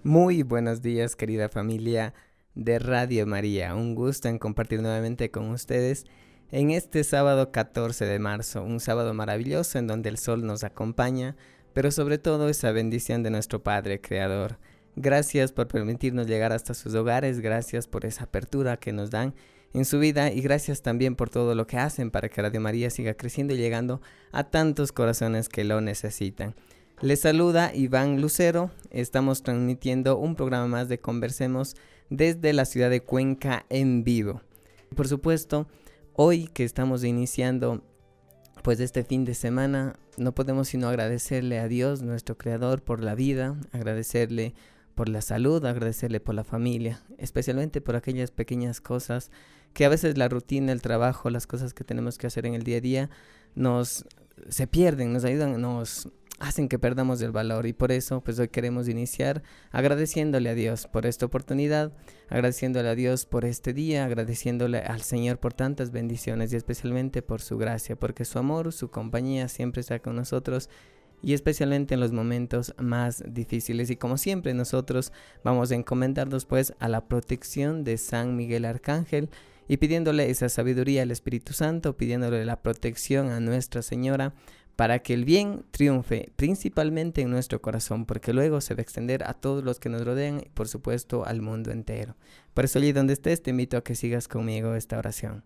Muy buenos días, querida familia de Radio María. Un gusto en compartir nuevamente con ustedes en este sábado 14 de marzo, un sábado maravilloso en donde el sol nos acompaña, pero sobre todo esa bendición de nuestro Padre Creador. Gracias por permitirnos llegar hasta sus hogares, gracias por esa apertura que nos dan en su vida y gracias también por todo lo que hacen para que Radio María siga creciendo y llegando a tantos corazones que lo necesitan. Les saluda Iván Lucero, estamos transmitiendo un programa más de Conversemos desde la ciudad de Cuenca en vivo. Por supuesto, hoy que estamos iniciando pues este fin de semana, no podemos sino agradecerle a Dios, nuestro Creador, por la vida, agradecerle por la salud, agradecerle por la familia, especialmente por aquellas pequeñas cosas que a veces la rutina, el trabajo, las cosas que tenemos que hacer en el día a día se pierden, nos ayudan, nos hacen que perdamos el valor y por eso pues hoy queremos iniciar agradeciéndole a Dios por esta oportunidad, agradeciéndole a Dios por este día, agradeciéndole al Señor por tantas bendiciones y especialmente por su gracia, porque su amor, su compañía siempre está con nosotros y especialmente en los momentos más difíciles. Y como siempre nosotros vamos a encomendarnos pues a la protección de San Miguel Arcángel y pidiéndole esa sabiduría al Espíritu Santo, pidiéndole la protección a Nuestra Señora para que el bien triunfe principalmente en nuestro corazón, porque luego se va a extender a todos los que nos rodean y por supuesto al mundo entero. Por eso allí donde estés te invito a que sigas conmigo esta oración.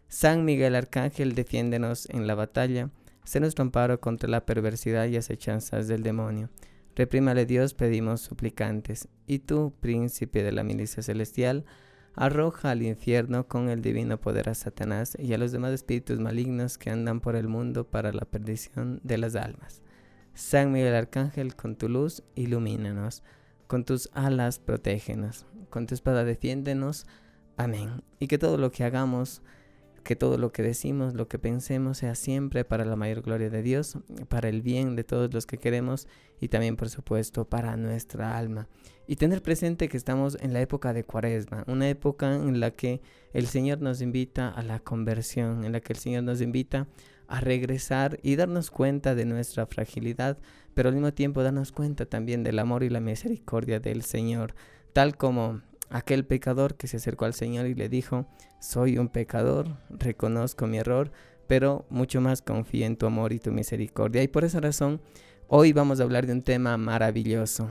San Miguel Arcángel, defiéndenos en la batalla, sé nuestro amparo contra la perversidad y acechanzas del demonio. Reprímale Dios, pedimos suplicantes. Y tú, príncipe de la milicia celestial, arroja al infierno con el divino poder a Satanás y a los demás espíritus malignos que andan por el mundo para la perdición de las almas. San Miguel Arcángel, con tu luz ilumínanos, con tus alas protégenos, con tu espada defiéndenos. Amén. Y que todo lo que hagamos, que todo lo que decimos, lo que pensemos sea siempre para la mayor gloria de Dios, para el bien de todos los que queremos y también por supuesto para nuestra alma. Y tener presente que estamos en la época de Cuaresma, una época en la que el Señor nos invita a la conversión, en la que el Señor nos invita a regresar y darnos cuenta de nuestra fragilidad, pero al mismo tiempo darnos cuenta también del amor y la misericordia del Señor, tal como aquel pecador que se acercó al Señor y le dijo: soy un pecador, reconozco mi error, pero mucho más confío en tu amor y tu misericordia. Y por esa razón, hoy vamos a hablar de un tema maravilloso.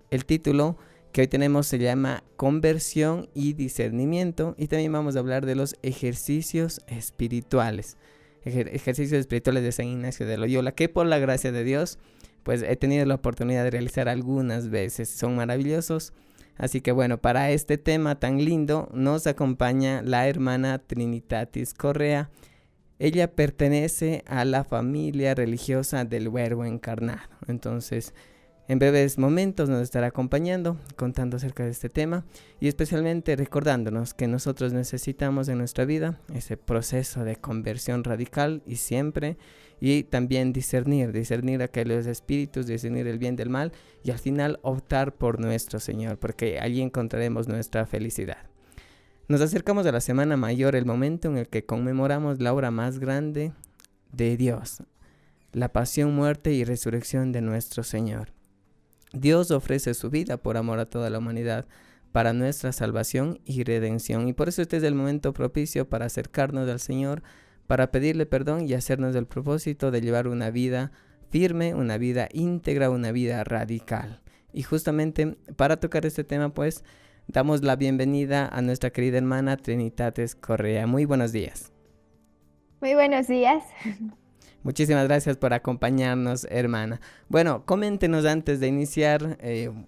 El título que hoy tenemos se llama Conversión y Discernimiento, y también vamos a hablar de los ejercicios espirituales. Ejercicios espirituales de San Ignacio de Loyola, que por la gracia de Dios, pues he tenido la oportunidad de realizar algunas veces. Son maravillosos. Así que bueno, para este tema tan lindo nos acompaña la hermana Trinitatis Correa. Ella pertenece a la familia religiosa del Verbo Encarnado. Entonces, en breves momentos nos estará acompañando, contando acerca de este tema y especialmente recordándonos que nosotros necesitamos en nuestra vida ese proceso de conversión radical y también discernir aquellos espíritus, discernir el bien del mal y al final optar por nuestro Señor, porque allí encontraremos nuestra felicidad. Nos acercamos a la Semana Mayor, el momento en el que conmemoramos la obra más grande de Dios, la pasión, muerte y resurrección de nuestro Señor. Dios ofrece su vida por amor a toda la humanidad para nuestra salvación y redención. Y por eso este es el momento propicio para acercarnos al Señor, para pedirle perdón y hacernos el propósito de llevar una vida firme, una vida íntegra, una vida radical. Y justamente para tocar este tema, pues, damos la bienvenida a nuestra querida hermana Trinitatis Correa. Muy buenos días. Muy buenos días. Muchísimas gracias por acompañarnos, hermana. Bueno, coméntenos antes de iniciar,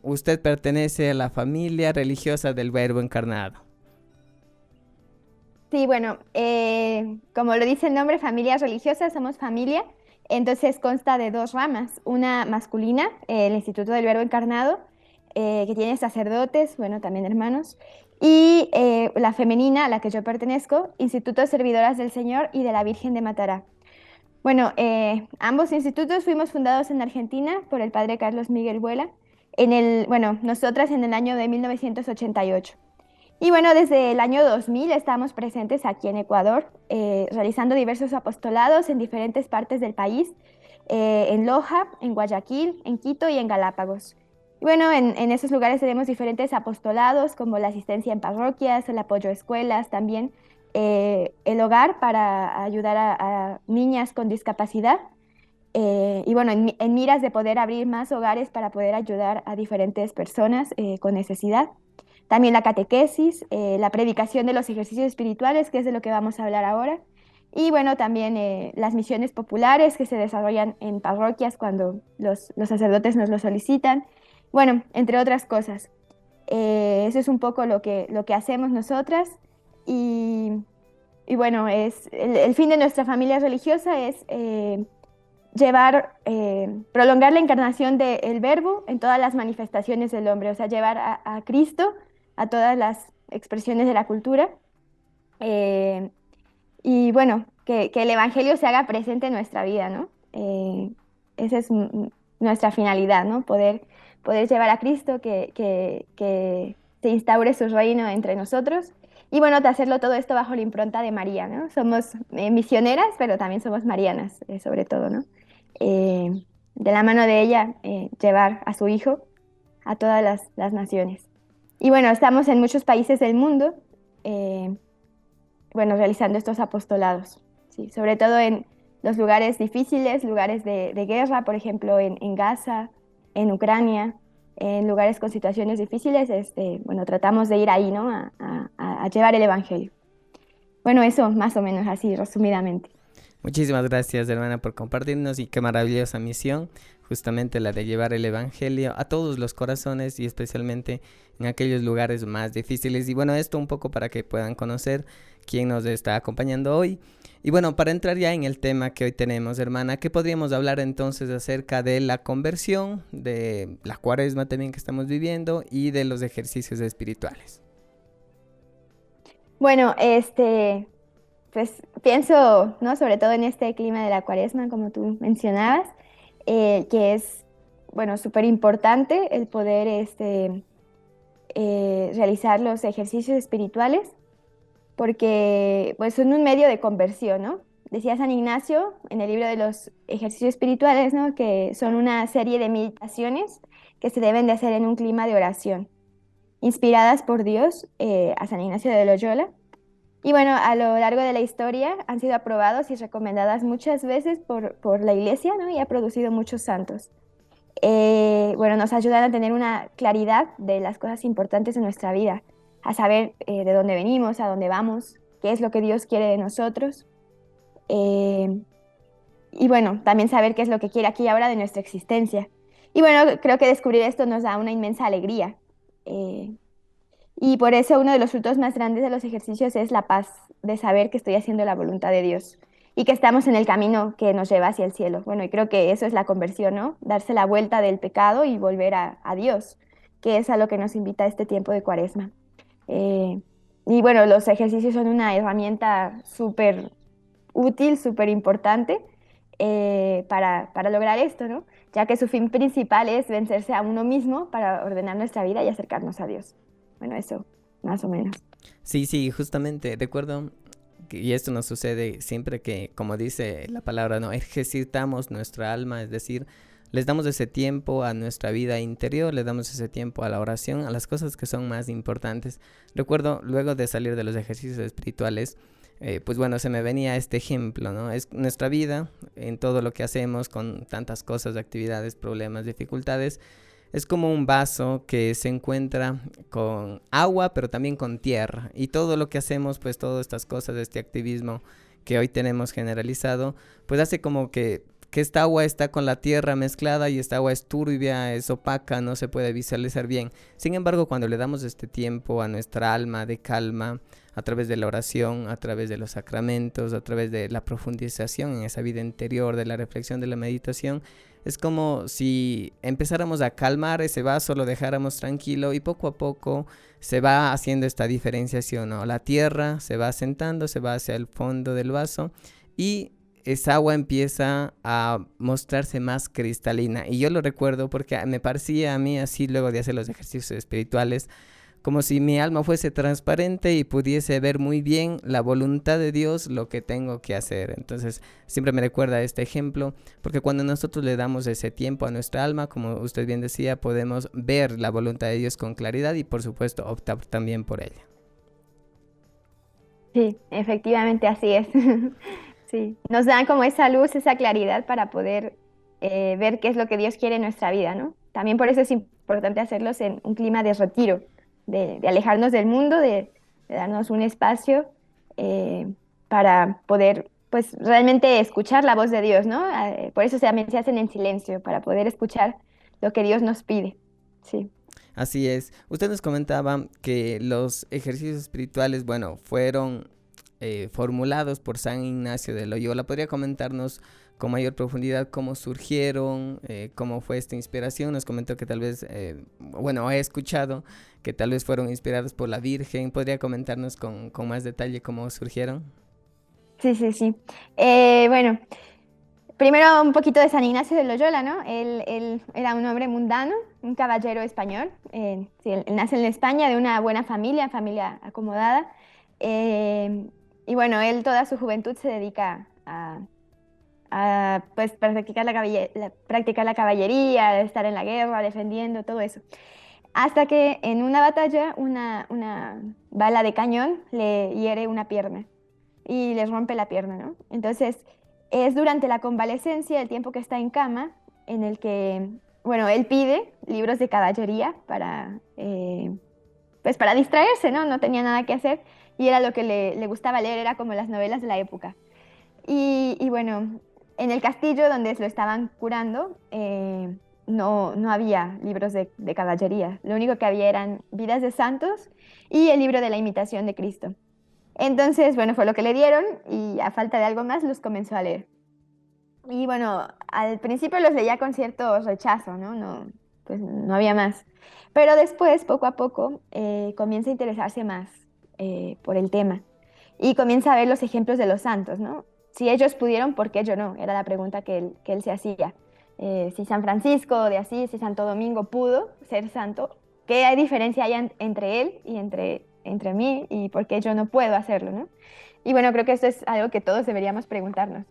usted pertenece a la familia religiosa del Verbo Encarnado. Sí, bueno, como lo dice el nombre, familias religiosas, somos familia. Entonces consta de dos ramas, una masculina, el Instituto del Verbo Encarnado, que tiene sacerdotes, bueno, también hermanos, y la femenina, a la que yo pertenezco, Instituto Servidoras del Señor y de la Virgen de Matará. Bueno, ambos institutos fuimos fundados en Argentina por el padre Carlos Miguel Vuela, nosotras en el año de 1988. Y bueno, desde el año 2000 estamos presentes aquí en Ecuador, realizando diversos apostolados en diferentes partes del país, en Loja, en Guayaquil, en Quito y en Galápagos. Y bueno, en esos lugares tenemos diferentes apostolados como la asistencia en parroquias, el apoyo a escuelas también, el hogar para ayudar a niñas con discapacidad. Y bueno, en miras de poder abrir más hogares para poder ayudar a diferentes personas con necesidad. También la catequesis, la predicación de los ejercicios espirituales, que es de lo que vamos a hablar ahora. Y bueno, también las misiones populares que se desarrollan en parroquias cuando los sacerdotes nos lo solicitan. Bueno, entre otras cosas. Eso es un poco lo que hacemos nosotras. Y, y bueno, el fin de nuestra familia religiosa es prolongar la encarnación del Verbo en todas las manifestaciones del hombre, o sea, llevar a Cristo a todas las expresiones de la cultura. eh, y bueno, que el Evangelio se haga presente en nuestra vida, ¿no? Esa es nuestra finalidad, ¿no? Poder llevar a Cristo, que se instaure su reino entre nosotros. Y bueno, de hacerlo todo esto bajo la impronta de María, ¿no? Somos misioneras, pero también somos marianas, sobre todo, ¿no? De la mano de ella, llevar a su hijo a todas las naciones. Y bueno, estamos en muchos países del mundo, eh, bueno, realizando estos apostolados, ¿sí? Sobre todo en los lugares difíciles, lugares de guerra, por ejemplo, en Gaza, en Ucrania, en lugares con situaciones difíciles, bueno, tratamos de ir ahí, ¿no? A llevar el Evangelio. Bueno, eso más o menos así, resumidamente. Muchísimas gracias, hermana, por compartirnos, y qué maravillosa misión, justamente la de llevar el Evangelio a todos los corazones y especialmente en aquellos lugares más difíciles. Y bueno, esto un poco para que puedan conocer quién nos está acompañando hoy. Y bueno, para entrar ya en el tema que hoy tenemos, hermana, ¿qué podríamos hablar entonces acerca de la conversión, de la cuaresma también que estamos viviendo y de los ejercicios espirituales? Bueno, pues pienso, ¿no? Sobre todo en este clima de la cuaresma, como tú mencionabas, que es, bueno, súper importante el poder realizar los ejercicios espirituales, porque pues son un medio de conversión, ¿no? Decía San Ignacio en el libro de los ejercicios espirituales, ¿no? Que son una serie de meditaciones que se deben de hacer en un clima de oración, inspiradas por Dios, a San Ignacio de Loyola. Y bueno, a lo largo de la historia han sido aprobados y recomendadas muchas veces por la Iglesia, ¿no? Y ha producido muchos santos. Bueno, nos ayudan a tener una claridad de las cosas importantes de nuestra vida, a saber de dónde venimos, a dónde vamos, qué es lo que Dios quiere de nosotros. eh, y bueno, también saber qué es lo que quiere aquí y ahora de nuestra existencia. Y bueno, creo que descubrir esto nos da una inmensa alegría. eh, y por eso uno de los frutos más grandes de los ejercicios es la paz de saber que estoy haciendo la voluntad de Dios y que estamos en el camino que nos lleva hacia el cielo. Bueno, y creo que eso es la conversión, ¿no? Darse la vuelta del pecado y volver a Dios, que es a lo que nos invita este tiempo de Cuaresma. Eh, y bueno, los ejercicios son una herramienta súper útil, súper importante para lograr esto, ¿no? Ya que su fin principal es vencerse a uno mismo para ordenar nuestra vida y acercarnos a Dios. Bueno, eso, más o menos. Sí, sí, justamente recuerdo y esto nos sucede siempre que, como dice la palabra, no ejercitamos nuestra alma, es decir, les damos ese tiempo a nuestra vida interior, le damos ese tiempo a la oración, a las cosas que son más importantes. Recuerdo, luego de salir de los ejercicios espirituales, pues bueno, se me venía este ejemplo, ¿no? Es nuestra vida, en todo lo que hacemos, con tantas cosas, actividades, problemas, dificultades. Es como un vaso que se encuentra con agua, pero también con tierra. Y todo lo que hacemos, pues todas estas cosas, este activismo que hoy tenemos generalizado, pues hace como que esta agua está con la tierra mezclada y esta agua es turbia, es opaca, no se puede visualizar bien. Sin embargo, cuando le damos este tiempo a nuestra alma de calma, a través de la oración, a través de los sacramentos, a través de la profundización en esa vida interior, de la reflexión, de la meditación, es como si empezáramos a calmar ese vaso, lo dejáramos tranquilo y poco a poco se va haciendo esta diferenciación, ¿no? La tierra se va asentando, se va hacia el fondo del vaso y esa agua empieza a mostrarse más cristalina. Y yo lo recuerdo porque me parecía a mí así luego de hacer los ejercicios espirituales, como si mi alma fuese transparente y pudiese ver muy bien la voluntad de Dios, lo que tengo que hacer. Entonces, siempre me recuerda este ejemplo, porque cuando nosotros le damos ese tiempo a nuestra alma, como usted bien decía, podemos ver la voluntad de Dios con claridad y, por supuesto, optar también por ella. Sí, efectivamente así es. Sí, nos dan como esa luz, esa claridad para poder ver qué es lo que Dios quiere en nuestra vida, ¿no? También por eso es importante hacerlos en un clima de retiro, de alejarnos del mundo, de darnos un espacio eh, para poder, pues, realmente escuchar la voz de Dios, ¿no? Por eso también se hacen en silencio, para poder escuchar lo que Dios nos pide. Sí. Así es. Usted nos comentaba que los ejercicios espirituales, bueno, fueron formulados por San Ignacio de Loyola. ¿Podría comentarnos con mayor profundidad cómo surgieron, cómo fue esta inspiración? Nos comentó que tal vez, bueno, he escuchado que tal vez fueron inspirados por la Virgen. ¿Podría comentarnos con más detalle cómo surgieron? Sí, sí, sí. Bueno. Primero un poquito de San Ignacio de Loyola, ¿no? Él era un hombre mundano, un caballero español. Sí, él nace en España de una buena familia, familia acomodada. Y bueno, él toda su juventud se dedica a, pues, practicar practicar la caballería, estar en la guerra, defendiendo, todo eso. Hasta que en una batalla una bala de cañón le hiere una pierna y les rompe la pierna, ¿no? Entonces, es durante la convalecencia, el tiempo que está en cama, en el que, bueno, él pide libros de caballería pues para distraerse, ¿no? No tenía nada que hacer y era lo que le gustaba leer, era como las novelas de la época. Y bueno, en el castillo donde lo estaban curando, no había libros de caballería. Lo único que había eran vidas de santos y el libro de la imitación de Cristo. Entonces, bueno, fue lo que le dieron y a falta de algo más los comenzó a leer. Y bueno, al principio los leía con cierto rechazo, ¿no? No, pues no había más. Pero después, poco a poco, comienza a interesarse más por el tema y comienza a ver los ejemplos de los santos, ¿no? Si ellos pudieron, ¿por qué yo no? Era la pregunta que él se hacía. Si San Francisco de Asís, si Santo Domingo pudo ser santo, ¿qué diferencia hay entre él y entre mí y por qué yo no puedo hacerlo, ¿no? Y bueno, creo que esto es algo que todos deberíamos preguntarnos.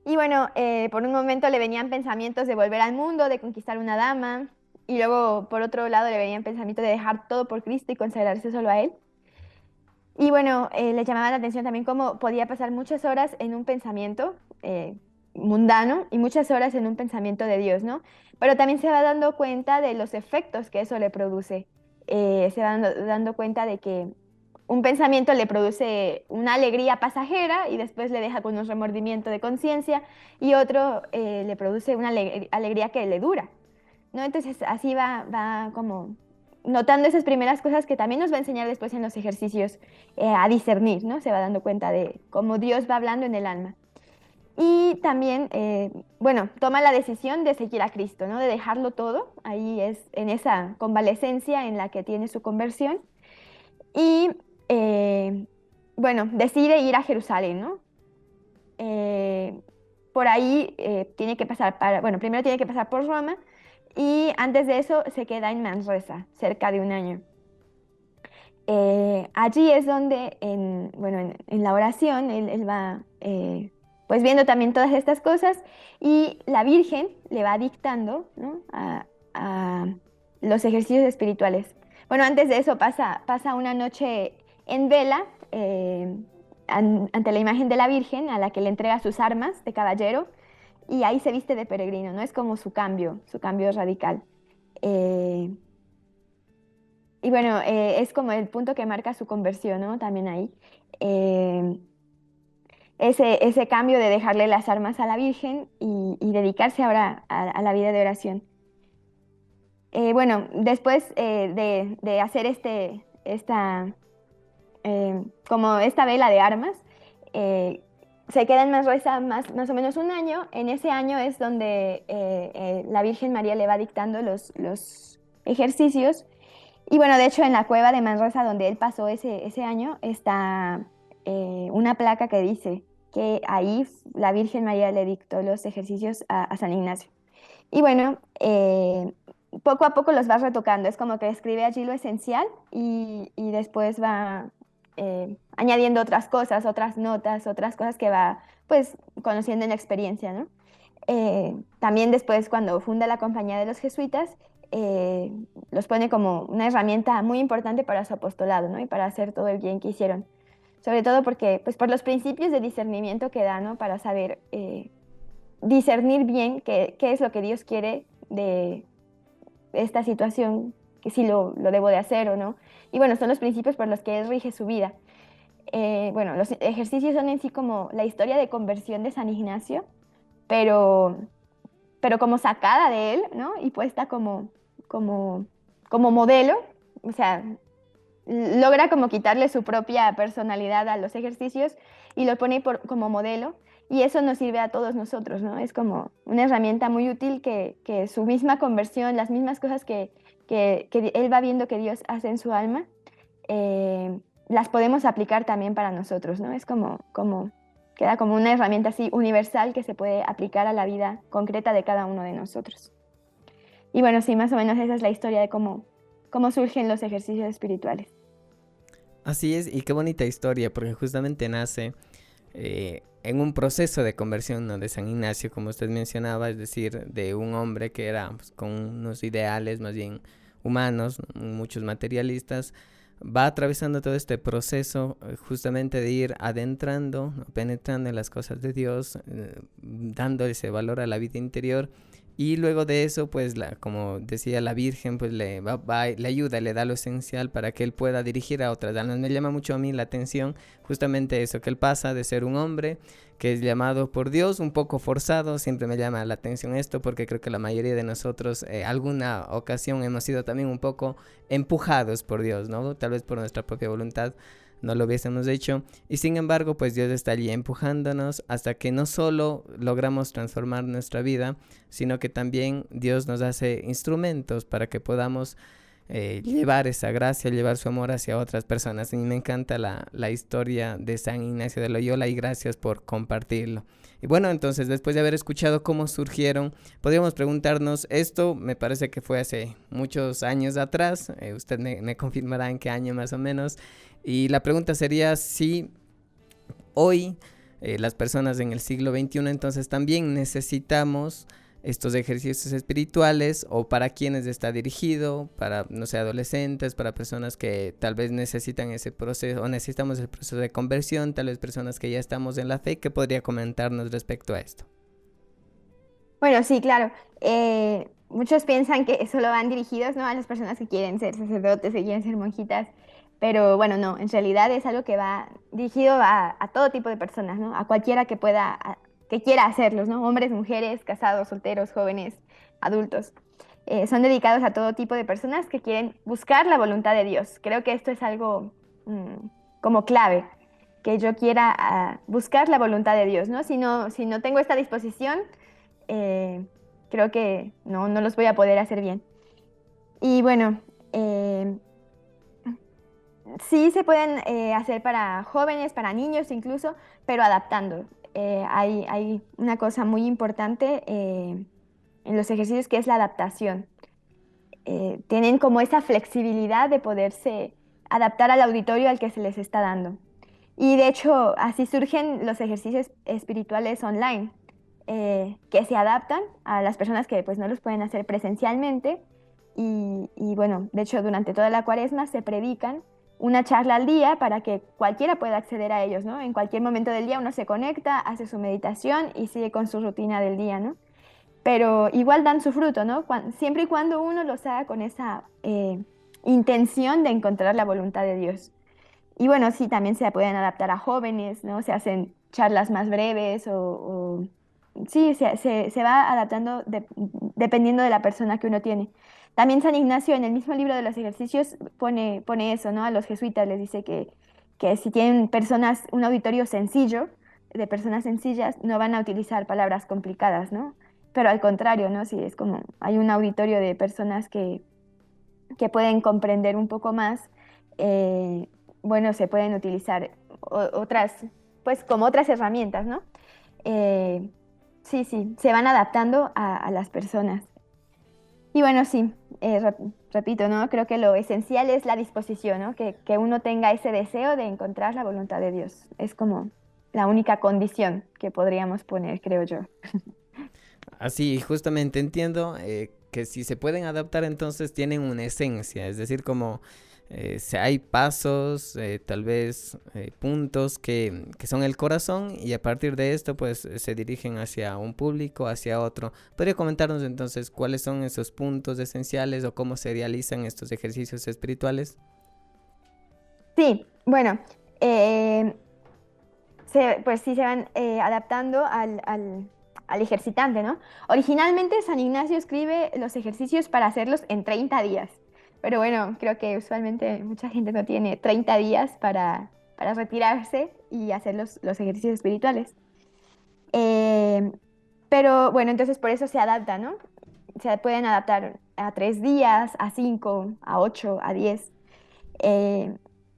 Y bueno, por un momento le venían pensamientos de volver al mundo, de conquistar una dama, y luego por otro lado le venían pensamientos de dejar todo por Cristo y consagrarse solo a Él. Y bueno, le llamaba la atención también cómo podía pasar muchas horas en un pensamiento mundano y muchas horas en un pensamiento de Dios, ¿no? Pero también se va dando cuenta de los efectos que eso le produce. Se va dando cuenta de que un pensamiento le produce una alegría pasajera y después le deja con un remordimiento de conciencia y otro le produce una alegría que le dura, ¿no? Entonces así va como notando esas primeras cosas que también nos va a enseñar después en los ejercicios a discernir, ¿no? Se va dando cuenta de cómo Dios va hablando en el alma. Y también, bueno, toma la decisión de seguir a Cristo, ¿no? De dejarlo todo. Ahí es en esa convalecencia en la que tiene su conversión. Y, eh, bueno, decide ir a Jerusalén, ¿no? Eh, por ahí tiene que pasar, bueno, primero tiene que pasar por Roma y antes de eso se queda en Manresa, cerca de un año. Allí es donde, bueno, en la oración, él va pues viendo también todas estas cosas y la Virgen le va dictando, ¿no? a los ejercicios espirituales. Bueno, antes de eso pasa una noche en vela ante la imagen de la Virgen a la que le entrega sus armas de caballero y ahí se viste de peregrino, ¿no? Es como su cambio radical. Eh, y bueno, es como el punto que marca su conversión, ¿no? También ahí. Eh, ese cambio de dejarle las armas a la Virgen y dedicarse ahora a la vida de oración. Bueno, después de hacer como esta vela de armas, se queda en Manresa más o menos un año. En ese año es donde la Virgen María le va dictando los ejercicios. Y bueno, de hecho en la cueva de Manresa donde él pasó ese año está una placa que dice que ahí la Virgen María le dictó los ejercicios a San Ignacio. Y bueno, poco a poco los va retocando. Es como que escribe allí lo esencial y después va añadiendo otras cosas, otras notas, otras cosas que va pues conociendo en la experiencia, ¿no? También después cuando funda la Compañía de los Jesuitas, los pone como una herramienta muy importante para su apostolado, ¿no? Y para hacer todo el bien que hicieron. Sobre todo porque, pues por los principios de discernimiento que da, ¿no? Para saber discernir bien qué es lo que Dios quiere de esta situación, que si lo debo de hacer o no. Y bueno, son los principios por los que Él rige su vida. Bueno, los ejercicios son en sí como la historia de conversión de San Ignacio, pero, pero como sacada de él, ¿no? Y puesta como, como modelo, o sea, logra como quitarle su propia personalidad a los ejercicios y lo pone como modelo. Y eso nos sirve a todos nosotros, ¿no? Es como una herramienta muy útil que su misma conversión, las mismas cosas que él va viendo que Dios hace en su alma, las podemos aplicar también para nosotros, ¿no? Es queda como una herramienta así universal que se puede aplicar a la vida concreta de cada uno de nosotros. Y bueno, sí, más o menos esa es la historia de cómo surgen los ejercicios espirituales. Así es, y qué bonita historia, porque justamente nace en un proceso de conversión, ¿no?, de San Ignacio, como usted mencionaba, es decir, de un hombre que era pues, con unos ideales más bien humanos, muchos materialistas, va atravesando todo este proceso justamente de ir adentrando, ¿no?, penetrando en las cosas de Dios, dando ese valor a la vida interior. Y luego de eso, pues, como decía la Virgen, pues le ayuda, le da lo esencial para que él pueda dirigir a otras almas. Me llama mucho a mí la atención justamente eso, que él pasa de ser un hombre que es llamado por Dios, un poco forzado. Siempre me llama la atención esto porque creo que la mayoría de nosotros alguna ocasión hemos sido también un poco empujados por Dios, ¿no? Tal vez por nuestra propia voluntad no lo hubiésemos hecho, y sin embargo pues Dios está allí empujándonos hasta que no solo logramos transformar nuestra vida, sino que también Dios nos hace instrumentos para que podamos llevar esa gracia, llevar su amor hacia otras personas. A mí me encanta la historia de San Ignacio de Loyola y gracias por compartirlo. Y bueno, entonces después de haber escuchado cómo surgieron, podríamos preguntarnos, esto me parece que fue hace muchos años atrás, usted me confirmará en qué año más o menos, y la pregunta sería si hoy las personas en el siglo XXI entonces también necesitamos estos ejercicios espirituales, o para quienes está dirigido, para, no sé, adolescentes, para personas que tal vez necesitan ese proceso o necesitamos el proceso de conversión, tal vez personas que ya estamos en la fe. ¿Qué podría comentarnos respecto a esto? Bueno, sí, claro. Muchos piensan que solo van dirigidos, ¿no?, a las personas que quieren ser sacerdotes, que quieren ser monjitas, pero bueno, no, en realidad es algo que va dirigido a todo tipo de personas, ¿no? A cualquiera que que quiera hacerlos, ¿no? Hombres, mujeres, casados, solteros, jóvenes, adultos. Son dedicados a todo tipo de personas que quieren buscar la voluntad de Dios. Creo que esto es algo como clave, que yo quiera buscar la voluntad de Dios, ¿no? Si no tengo esta disposición, creo que no los voy a poder hacer bien. Y bueno, sí se pueden hacer para jóvenes, para niños incluso, pero adaptando. Hay una cosa muy importante en los ejercicios que es la adaptación. Tienen como esa flexibilidad de poderse adaptar al auditorio al que se les está dando. Y de hecho, así surgen los ejercicios espirituales online, que se adaptan a las personas que pues no los pueden hacer presencialmente. Y bueno, de hecho, durante toda la cuaresma se predican una charla al día para que cualquiera pueda acceder a ellos, ¿no? En cualquier momento del día uno se conecta, hace su meditación y sigue con su rutina del día, ¿no? Pero igual dan su fruto, ¿no? Siempre y cuando uno los haga con esa intención de encontrar la voluntad de Dios. Y bueno, sí, también se pueden adaptar a jóvenes, ¿no? Se hacen charlas más breves sí, se va adaptando dependiendo de la persona que uno tiene. También San Ignacio en el mismo libro de los ejercicios pone eso, ¿no? A los jesuitas les dice que si tienen personas, un auditorio sencillo, de personas sencillas, no van a utilizar palabras complicadas, ¿no? Pero al contrario, ¿no? Si es como hay un auditorio de personas que pueden comprender un poco más, bueno, se pueden utilizar otras, pues como otras herramientas, ¿no? Sí, se van adaptando a las personas. Y bueno, sí, repito, ¿no? Creo que lo esencial es la disposición, ¿no? Que uno tenga ese deseo de encontrar la voluntad de Dios. Es como la única condición que podríamos poner, creo yo. Así, justamente entiendo que si se pueden adaptar entonces tienen una esencia, es decir, como hay pasos, tal vez puntos que son el corazón y a partir de esto pues se dirigen hacia un público, hacia otro. ¿Podría comentarnos entonces cuáles son esos puntos esenciales o cómo se realizan estos ejercicios espirituales? Sí, bueno, eh, pues sí se van adaptando al ejercitante, ¿no? Originalmente San Ignacio escribe los ejercicios para hacerlos en 30 días, pero bueno, creo que usualmente mucha gente no tiene 30 días para retirarse y hacer los ejercicios espirituales. Eh, pero bueno, entonces por eso se adapta, ¿no? Se pueden adaptar a 3 días, a 5, a 8, a 10. Eh,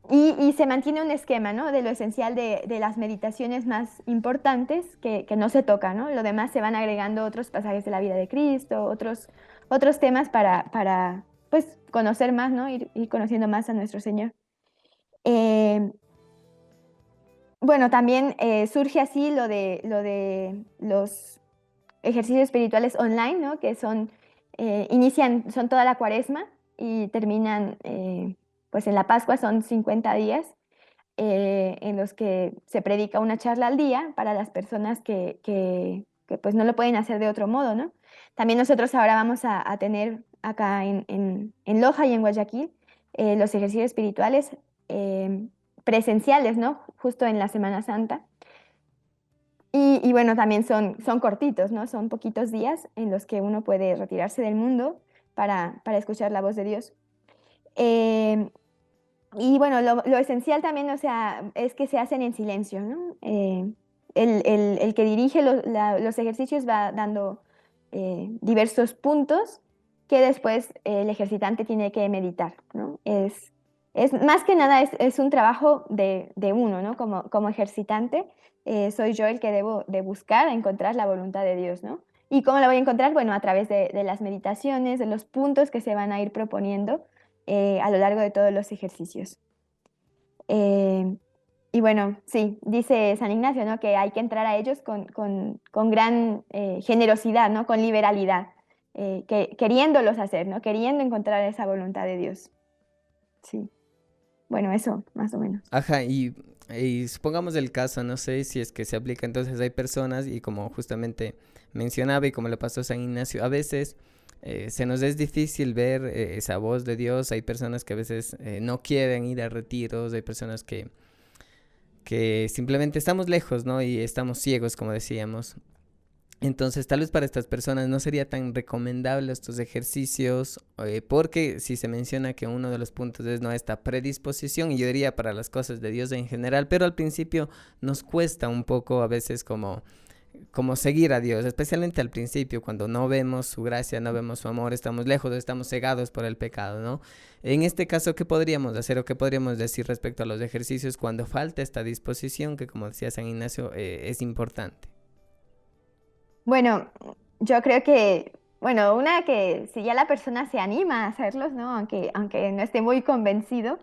y se mantiene un esquema, ¿no? De lo esencial de las meditaciones más importantes que no se toca, ¿no? Lo demás se van agregando otros pasajes de la vida de Cristo, otros temas para pues, conocer más, ¿no? Ir conociendo más a nuestro Señor. Eh, bueno, también surge así lo de los ejercicios espirituales online, ¿no? Que son toda la cuaresma y terminan, pues en la Pascua son 50 días en los que se predica una charla al día para las personas que, pues no lo pueden hacer de otro modo, ¿no? También nosotros ahora vamos a tener acá en Loja y en Guayaquil los ejercicios espirituales eh, presenciales, ¿no? Justo en la Semana Santa. Y bueno, también son cortitos, ¿no? Son poquitos días en los que uno puede retirarse del mundo para escuchar la voz de Dios. Eh, y bueno, lo esencial también, o sea, es que se hacen en silencio, ¿no? El que dirige los ejercicios va dando diversos puntos que después el ejercitante tiene que meditar, ¿no? Es más que nada es un trabajo de uno, ¿no? Como ejercitante, soy yo el que debo de buscar, encontrar la voluntad de Dios, ¿no? ¿Y cómo la voy a encontrar? Bueno, a través de las meditaciones, de los puntos que se van a ir proponiendo a lo largo de todos los ejercicios. Eh, y bueno, sí, dice San Ignacio, ¿no? Que hay que entrar a ellos con gran generosidad, ¿no? Con liberalidad, queriéndolos hacer, ¿no? Queriendo encontrar esa voluntad de Dios. Sí, bueno, eso, más o menos. Ajá, y supongamos el caso, no sé si es que se aplica, entonces hay personas y como justamente mencionaba y como le pasó a San Ignacio, a veces se nos es difícil ver esa voz de Dios, hay personas que a veces no quieren ir a retiros, hay personas que simplemente estamos lejos, ¿no? Y estamos ciegos, como decíamos. Entonces, tal vez para estas personas no sería tan recomendable estos ejercicios, porque si se menciona que uno de los puntos es no esta predisposición, y yo diría para las cosas de Dios en general, pero al principio nos cuesta un poco a veces como seguir a Dios, especialmente al principio, cuando no vemos su gracia, no vemos su amor, estamos lejos, estamos cegados por el pecado, ¿no? En este caso, ¿qué podríamos hacer o qué podríamos decir respecto a los ejercicios cuando falta esta disposición que, como decía San Ignacio, es importante? Bueno, yo creo que, bueno, una que si ya la persona se anima a hacerlos, ¿no? Aunque no esté muy convencido,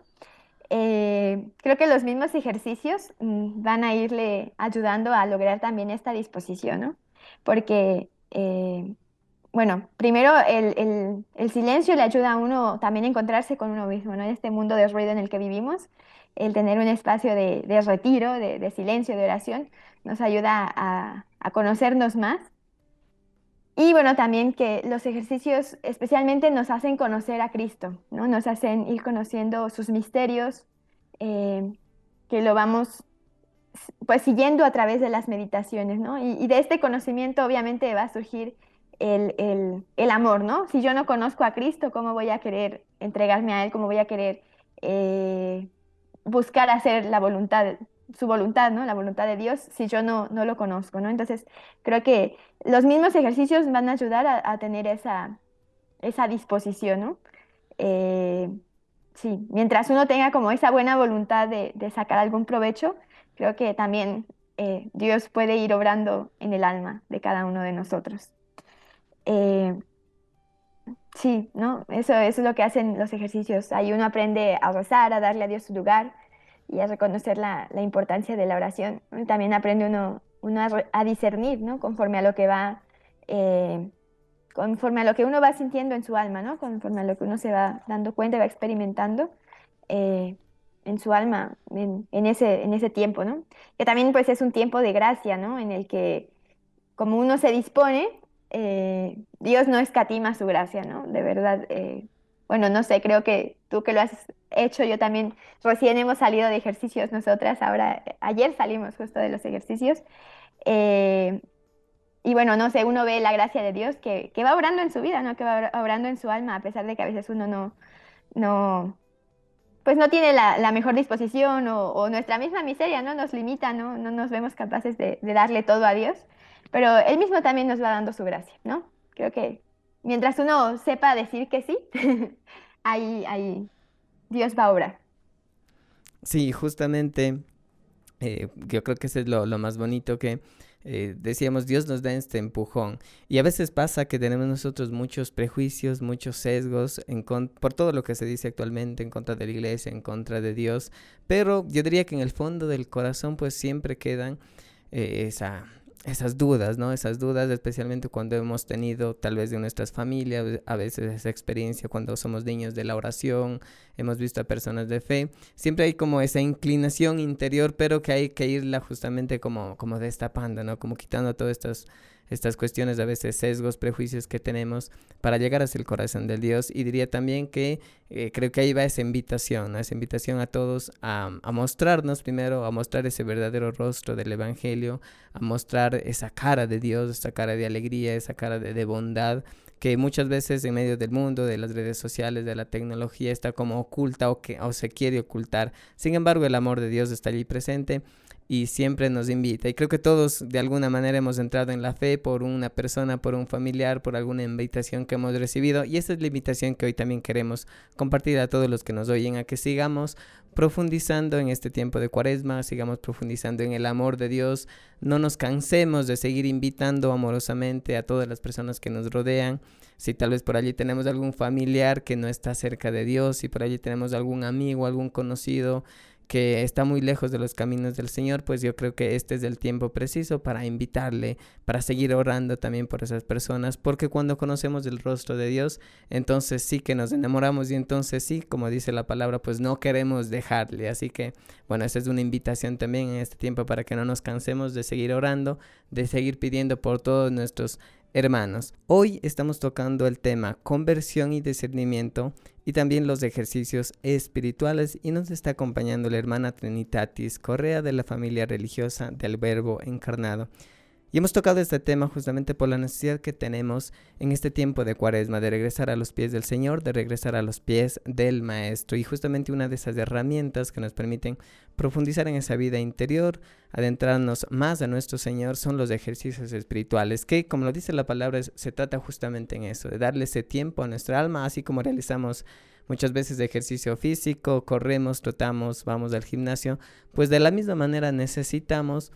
creo que los mismos ejercicios van a irle ayudando a lograr también esta disposición, ¿no? Porque, bueno, primero el silencio le ayuda a uno también a encontrarse con uno mismo, ¿no? En este mundo de ruido en el que vivimos, el tener un espacio de retiro, de silencio, de oración, nos ayuda a conocernos más. Y bueno, también que los ejercicios especialmente nos hacen conocer a Cristo, ¿no? Nos hacen ir conociendo sus misterios, eh, que lo vamos pues siguiendo a través de las meditaciones, ¿no? Y de este conocimiento obviamente va a surgir el amor, ¿no? Si yo no conozco a Cristo, ¿cómo voy a querer entregarme a Él? ¿Cómo voy a querer eh, buscar hacer su voluntad, ¿no? La voluntad de Dios, si yo no lo conozco, ¿no? Entonces, creo que los mismos ejercicios van a ayudar a tener esa disposición, ¿no? Eh, sí, mientras uno tenga como esa buena voluntad de sacar algún provecho, creo que también Dios puede ir obrando en el alma de cada uno de nosotros. Eh, Sí, ¿no? Eso es lo que hacen los ejercicios. Ahí uno aprende a rezar, a darle a Dios su lugar y a reconocer la importancia de la oración. Y también aprende uno a discernir, ¿no? Conforme a lo que va, eh, conforme a lo que uno va sintiendo en su alma, ¿no? Conforme a lo que uno se va dando cuenta y va experimentando eh, en su alma en ese tiempo, ¿no? Que también pues es un tiempo de gracia, ¿no? En el que como uno se dispone, Dios no escatima su gracia, ¿no? De verdad, bueno, no sé, creo que tú que lo has hecho, yo también, recién hemos salido de ejercicios nosotras, ahora, ayer salimos justo de los ejercicios, eh, y bueno, no sé, uno ve la gracia de Dios que va obrando en su vida, ¿no? Que va obrando en su alma, a pesar de que a veces uno no, pues no tiene la mejor disposición o nuestra misma miseria, ¿no? Nos limita, ¿no? No nos vemos capaces de darle todo a Dios, pero Él mismo también nos va dando su gracia, ¿no? Creo que mientras uno sepa decir que sí, ahí Dios va a obrar. Sí, justamente yo creo que eso es lo más bonito que decíamos, Dios nos da este empujón. Y a veces pasa que tenemos nosotros muchos prejuicios, muchos sesgos por todo lo que se dice actualmente en contra de la iglesia, en contra de Dios. Pero yo diría que en el fondo del corazón pues siempre quedan esas dudas, ¿no? Esas dudas, especialmente cuando hemos tenido tal vez de nuestras familias, a veces esa experiencia cuando somos niños de la oración, hemos visto a personas de fe, siempre hay como esa inclinación interior, pero que hay que irla justamente como destapando, ¿no? Como quitando todas estas cuestiones, a veces sesgos, prejuicios que tenemos para llegar hacia el corazón del Dios. Y diría también que creo que ahí va esa invitación, ¿no? Esa invitación a todos a mostrarnos primero, a mostrar ese verdadero rostro del Evangelio, a mostrar esa cara de Dios, esa cara de alegría, esa cara de bondad, que muchas veces en medio del mundo, de las redes sociales, de la tecnología, está como oculta o se quiere ocultar. Sin embargo, el amor de Dios está allí presente y siempre nos invita. Y creo que todos de alguna manera hemos entrado en la fe por una persona, por un familiar, por alguna invitación que hemos recibido. Y esa es la invitación que hoy también queremos compartir a todos los que nos oyen, a que sigamos profundizando en este tiempo de Cuaresma, sigamos profundizando en el amor de Dios, no nos cansemos de seguir invitando amorosamente a todas las personas que nos rodean. Si tal vez por allí tenemos algún familiar que no está cerca de Dios, si por allí tenemos algún amigo, algún conocido que está muy lejos de los caminos del Señor, pues yo creo que este es el tiempo preciso para invitarle, para seguir orando también por esas personas, porque cuando conocemos el rostro de Dios, entonces sí que nos enamoramos y entonces sí, como dice la palabra, pues no queremos dejarle. Así que, bueno, esa es una invitación también en este tiempo para que no nos cansemos de seguir orando, de seguir pidiendo por todos nuestros hermanos. Hoy estamos tocando el tema conversión y discernimiento y también los ejercicios espirituales y nos está acompañando la hermana Trinitatis Correa de la familia religiosa del Verbo encarnado. Y hemos tocado este tema justamente por la necesidad que tenemos en este tiempo de Cuaresma de regresar a los pies del Señor, de regresar a los pies del Maestro. Y justamente una de esas herramientas que nos permiten profundizar en esa vida interior, adentrarnos más a nuestro Señor, son los ejercicios espirituales, que como lo dice la palabra, se trata justamente en eso, de darle ese tiempo a nuestra alma, así como realizamos muchas veces de ejercicio físico, corremos, trotamos, vamos al gimnasio, pues de la misma manera necesitamos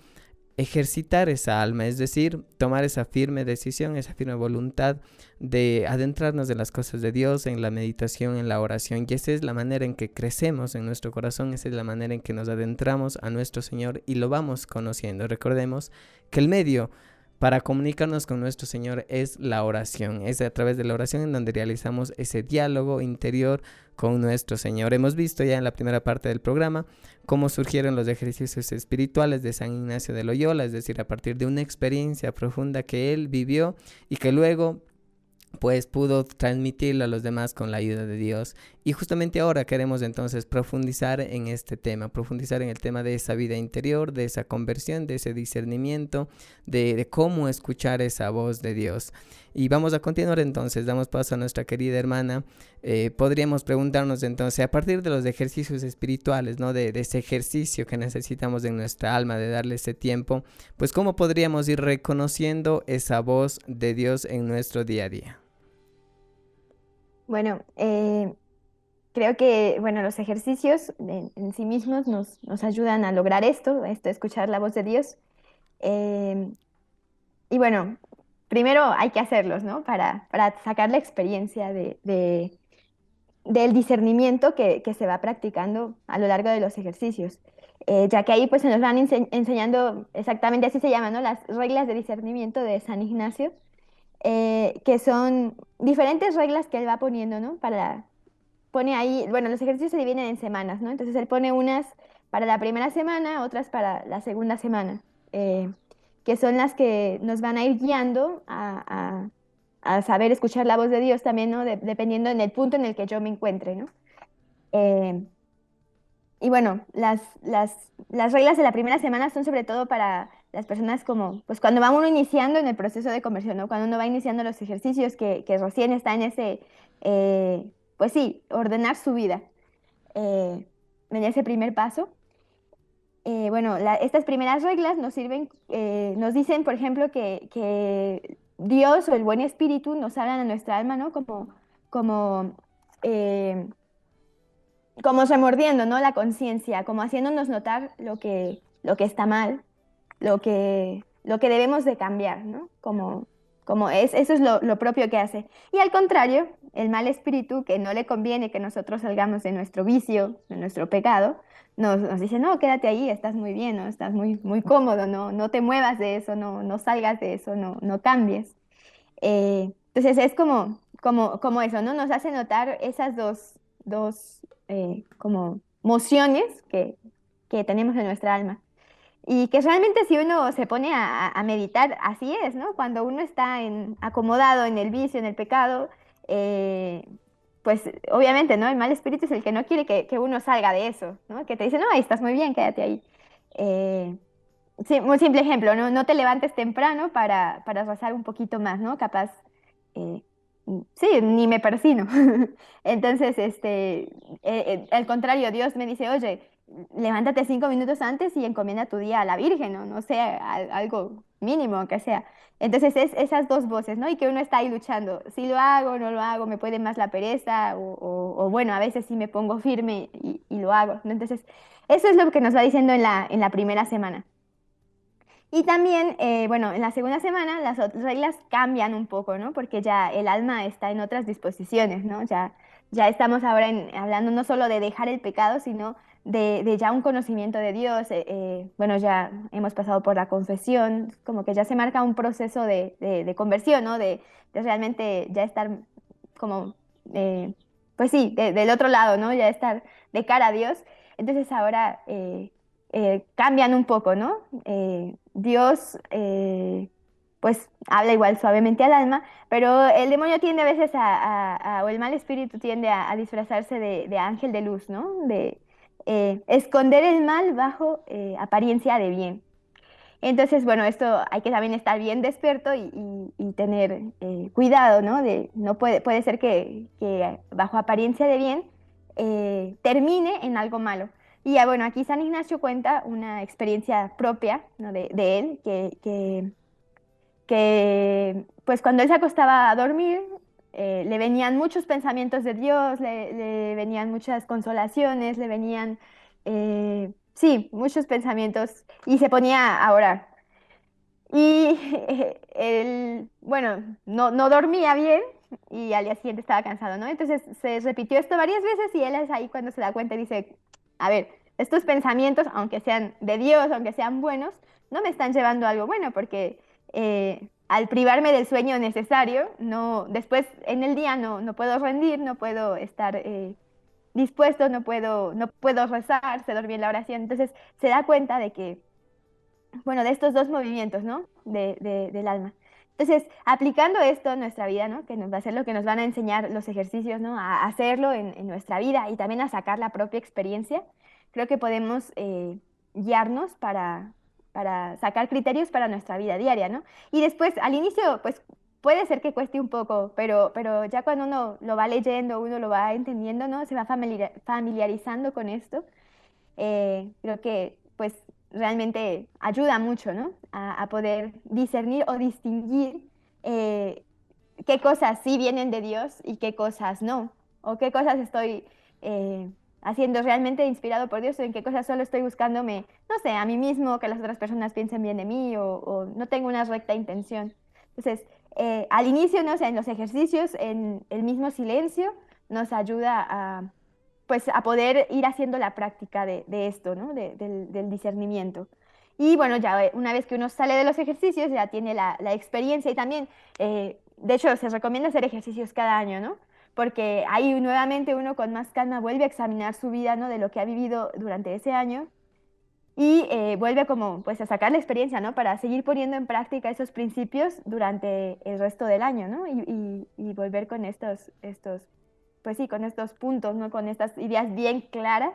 ejercitar esa alma, es decir, tomar esa firme decisión, esa firme voluntad de adentrarnos en las cosas de Dios, en la meditación, en la oración. Y esa es la manera en que crecemos en nuestro corazón, esa es la manera en que nos adentramos a nuestro Señor y lo vamos conociendo. Recordemos que el medio para comunicarnos con nuestro Señor es la oración. Es a través de la oración en donde realizamos ese diálogo interior con nuestro Señor. Hemos visto ya en la primera parte del programa cómo surgieron los ejercicios espirituales de San Ignacio de Loyola, es decir, a partir de una experiencia profunda que él vivió y que luego pues pudo transmitirlo a los demás con la ayuda de Dios. Y justamente ahora queremos entonces profundizar en este tema, profundizar en el tema de esa vida interior, de esa conversión, de ese discernimiento, de cómo escuchar esa voz de Dios. Y vamos a continuar entonces, damos paso a nuestra querida hermana. Podríamos preguntarnos entonces, a partir de los ejercicios espirituales, ¿no? De ese ejercicio que necesitamos en nuestra alma, de darle ese tiempo, pues cómo podríamos ir reconociendo esa voz de Dios en nuestro día a día. Bueno, creo que bueno, los ejercicios en sí mismos nos ayudan a lograr esto, escuchar la voz de Dios. Eh, y bueno, primero hay que hacerlos, ¿no? Para sacar la experiencia del discernimiento que se va practicando a lo largo de los ejercicios. Ya que ahí pues se nos van enseñando, exactamente así se llaman, ¿no? Las reglas de discernimiento de San Ignacio, que son diferentes reglas que él va poniendo, ¿no? Pone ahí, bueno, los ejercicios se dividen en semanas, ¿no? Entonces él pone unas para la primera semana, otras para la segunda semana, que son las que nos van a ir guiando a saber escuchar la voz de Dios también, ¿no? Dependiendo en el punto en el que yo me encuentre, ¿no? Eh, y bueno, las reglas de la primera semana son sobre todo para las personas como, pues cuando va uno iniciando en el proceso de conversión, ¿no? Cuando uno va iniciando los ejercicios que recién está en ese, pues sí, ordenar su vida, eh, en ese primer paso. Bueno, estas primeras reglas nos sirven, nos dicen, por ejemplo, que Dios o el buen espíritu nos hablan a nuestra alma, ¿no? Como, eh, como remordiendo, ¿no? La conciencia, como haciéndonos notar lo que está mal, lo que debemos de cambiar, ¿no? Eso es lo propio que hace. Y al contrario, el mal espíritu, que no le conviene que nosotros salgamos de nuestro vicio, de nuestro pecado, nos dice, no, quédate ahí, estás muy bien, ¿no? Estás muy, muy cómodo, no te muevas de eso, no salgas de eso, no cambies. Entonces es como eso, ¿no? Nos hace notar esas dos como mociones que tenemos en nuestra alma. Y que realmente si uno se pone a meditar, así es, ¿no? Cuando uno está acomodado en el vicio, en el pecado, eh, pues obviamente, ¿no? El mal espíritu es el que no quiere que uno salga de eso, ¿no? Que te dice, no, ahí estás muy bien, quédate ahí. Eh, sí, muy simple ejemplo, ¿no? No te levantes temprano para rezar un poquito más, ¿no? Capaz, eh, sí, ni me persino. Entonces, al contrario, Dios me dice, oye, levántate 5 minutos antes y encomienda tu día a la Virgen, ¿no? No sé, algo mínimo que sea. Entonces es esas dos voces, ¿no? Y que uno está ahí luchando, si lo hago, no lo hago, me puede más la pereza, o bueno, a veces sí me pongo firme y lo hago, ¿no? Entonces, eso es lo que nos va diciendo en la primera semana. Y también, bueno, en la segunda semana las otras reglas cambian un poco, ¿no? Porque ya el alma está en otras disposiciones, ¿no? Ya estamos ahora hablando no solo de dejar el pecado, sino de ya un conocimiento de Dios. Bueno, ya hemos pasado por la confesión, como que ya se marca un proceso de conversión, ¿no? De realmente ya estar como, pues sí, del otro lado, ¿no? Ya estar de cara a Dios. Entonces ahora cambian un poco, ¿no? Dios, pues, habla igual suavemente al alma, pero el demonio tiende a veces o el mal espíritu tiende a disfrazarse de ángel de luz, ¿no? De esconder el mal bajo apariencia de bien. Entonces, bueno, esto hay que también estar bien despierto y tener cuidado, ¿no? No puede ser que bajo apariencia de bien termine en algo malo. Y ya, bueno, aquí San Ignacio cuenta una experiencia propia, ¿no? de él, pues cuando él se acostaba a dormir, le venían muchos pensamientos de Dios, le venían muchas consolaciones, le venían, sí, muchos pensamientos, y se ponía a orar. Y él, bueno, no dormía bien y al día siguiente estaba cansado, ¿no? Entonces se repitió esto varias veces y él es ahí cuando se da cuenta y dice, a ver, estos pensamientos, aunque sean de Dios, aunque sean buenos, no me están llevando a algo bueno porque al privarme del sueño necesario, no, después en el día no puedo rendir, no puedo estar dispuesto, no puedo rezar, se dormir en la oración. Entonces se da cuenta de que bueno, de estos dos movimientos, ¿no? Del alma. Entonces, aplicando esto en nuestra vida, ¿no? Que nos va a ser lo que nos van a enseñar los ejercicios, ¿no? A hacerlo en nuestra vida y también a sacar la propia experiencia, creo que podemos guiarnos para sacar criterios para nuestra vida diaria, ¿no? Y después, al inicio, pues puede ser que cueste un poco, pero ya cuando uno lo va leyendo, uno lo va entendiendo, ¿no? Se va familiarizando con esto. Creo que pues realmente ayuda mucho, ¿no? A poder discernir o distinguir eh, qué cosas sí vienen de Dios y qué cosas no, o qué cosas estoy haciendo realmente inspirado por Dios o en qué cosas solo estoy buscándome, no sé, a mí mismo, que las otras personas piensen bien de mí o no tengo una recta intención. Entonces, al inicio, ¿no? O sea, en los ejercicios, en el mismo silencio, nos ayuda pues, a poder ir haciendo la práctica de esto, ¿no? Del discernimiento. Y bueno, ya una vez que uno sale de los ejercicios, ya tiene la experiencia y también, de hecho, se recomienda hacer ejercicios cada año, ¿no? Porque ahí nuevamente uno con más calma vuelve a examinar su vida, ¿no? De lo que ha vivido durante ese año y vuelve como pues a sacar la experiencia, ¿no? Para seguir poniendo en práctica esos principios durante el resto del año, ¿no? Y volver con pues sí, con estos puntos, ¿no? Con estas ideas bien claras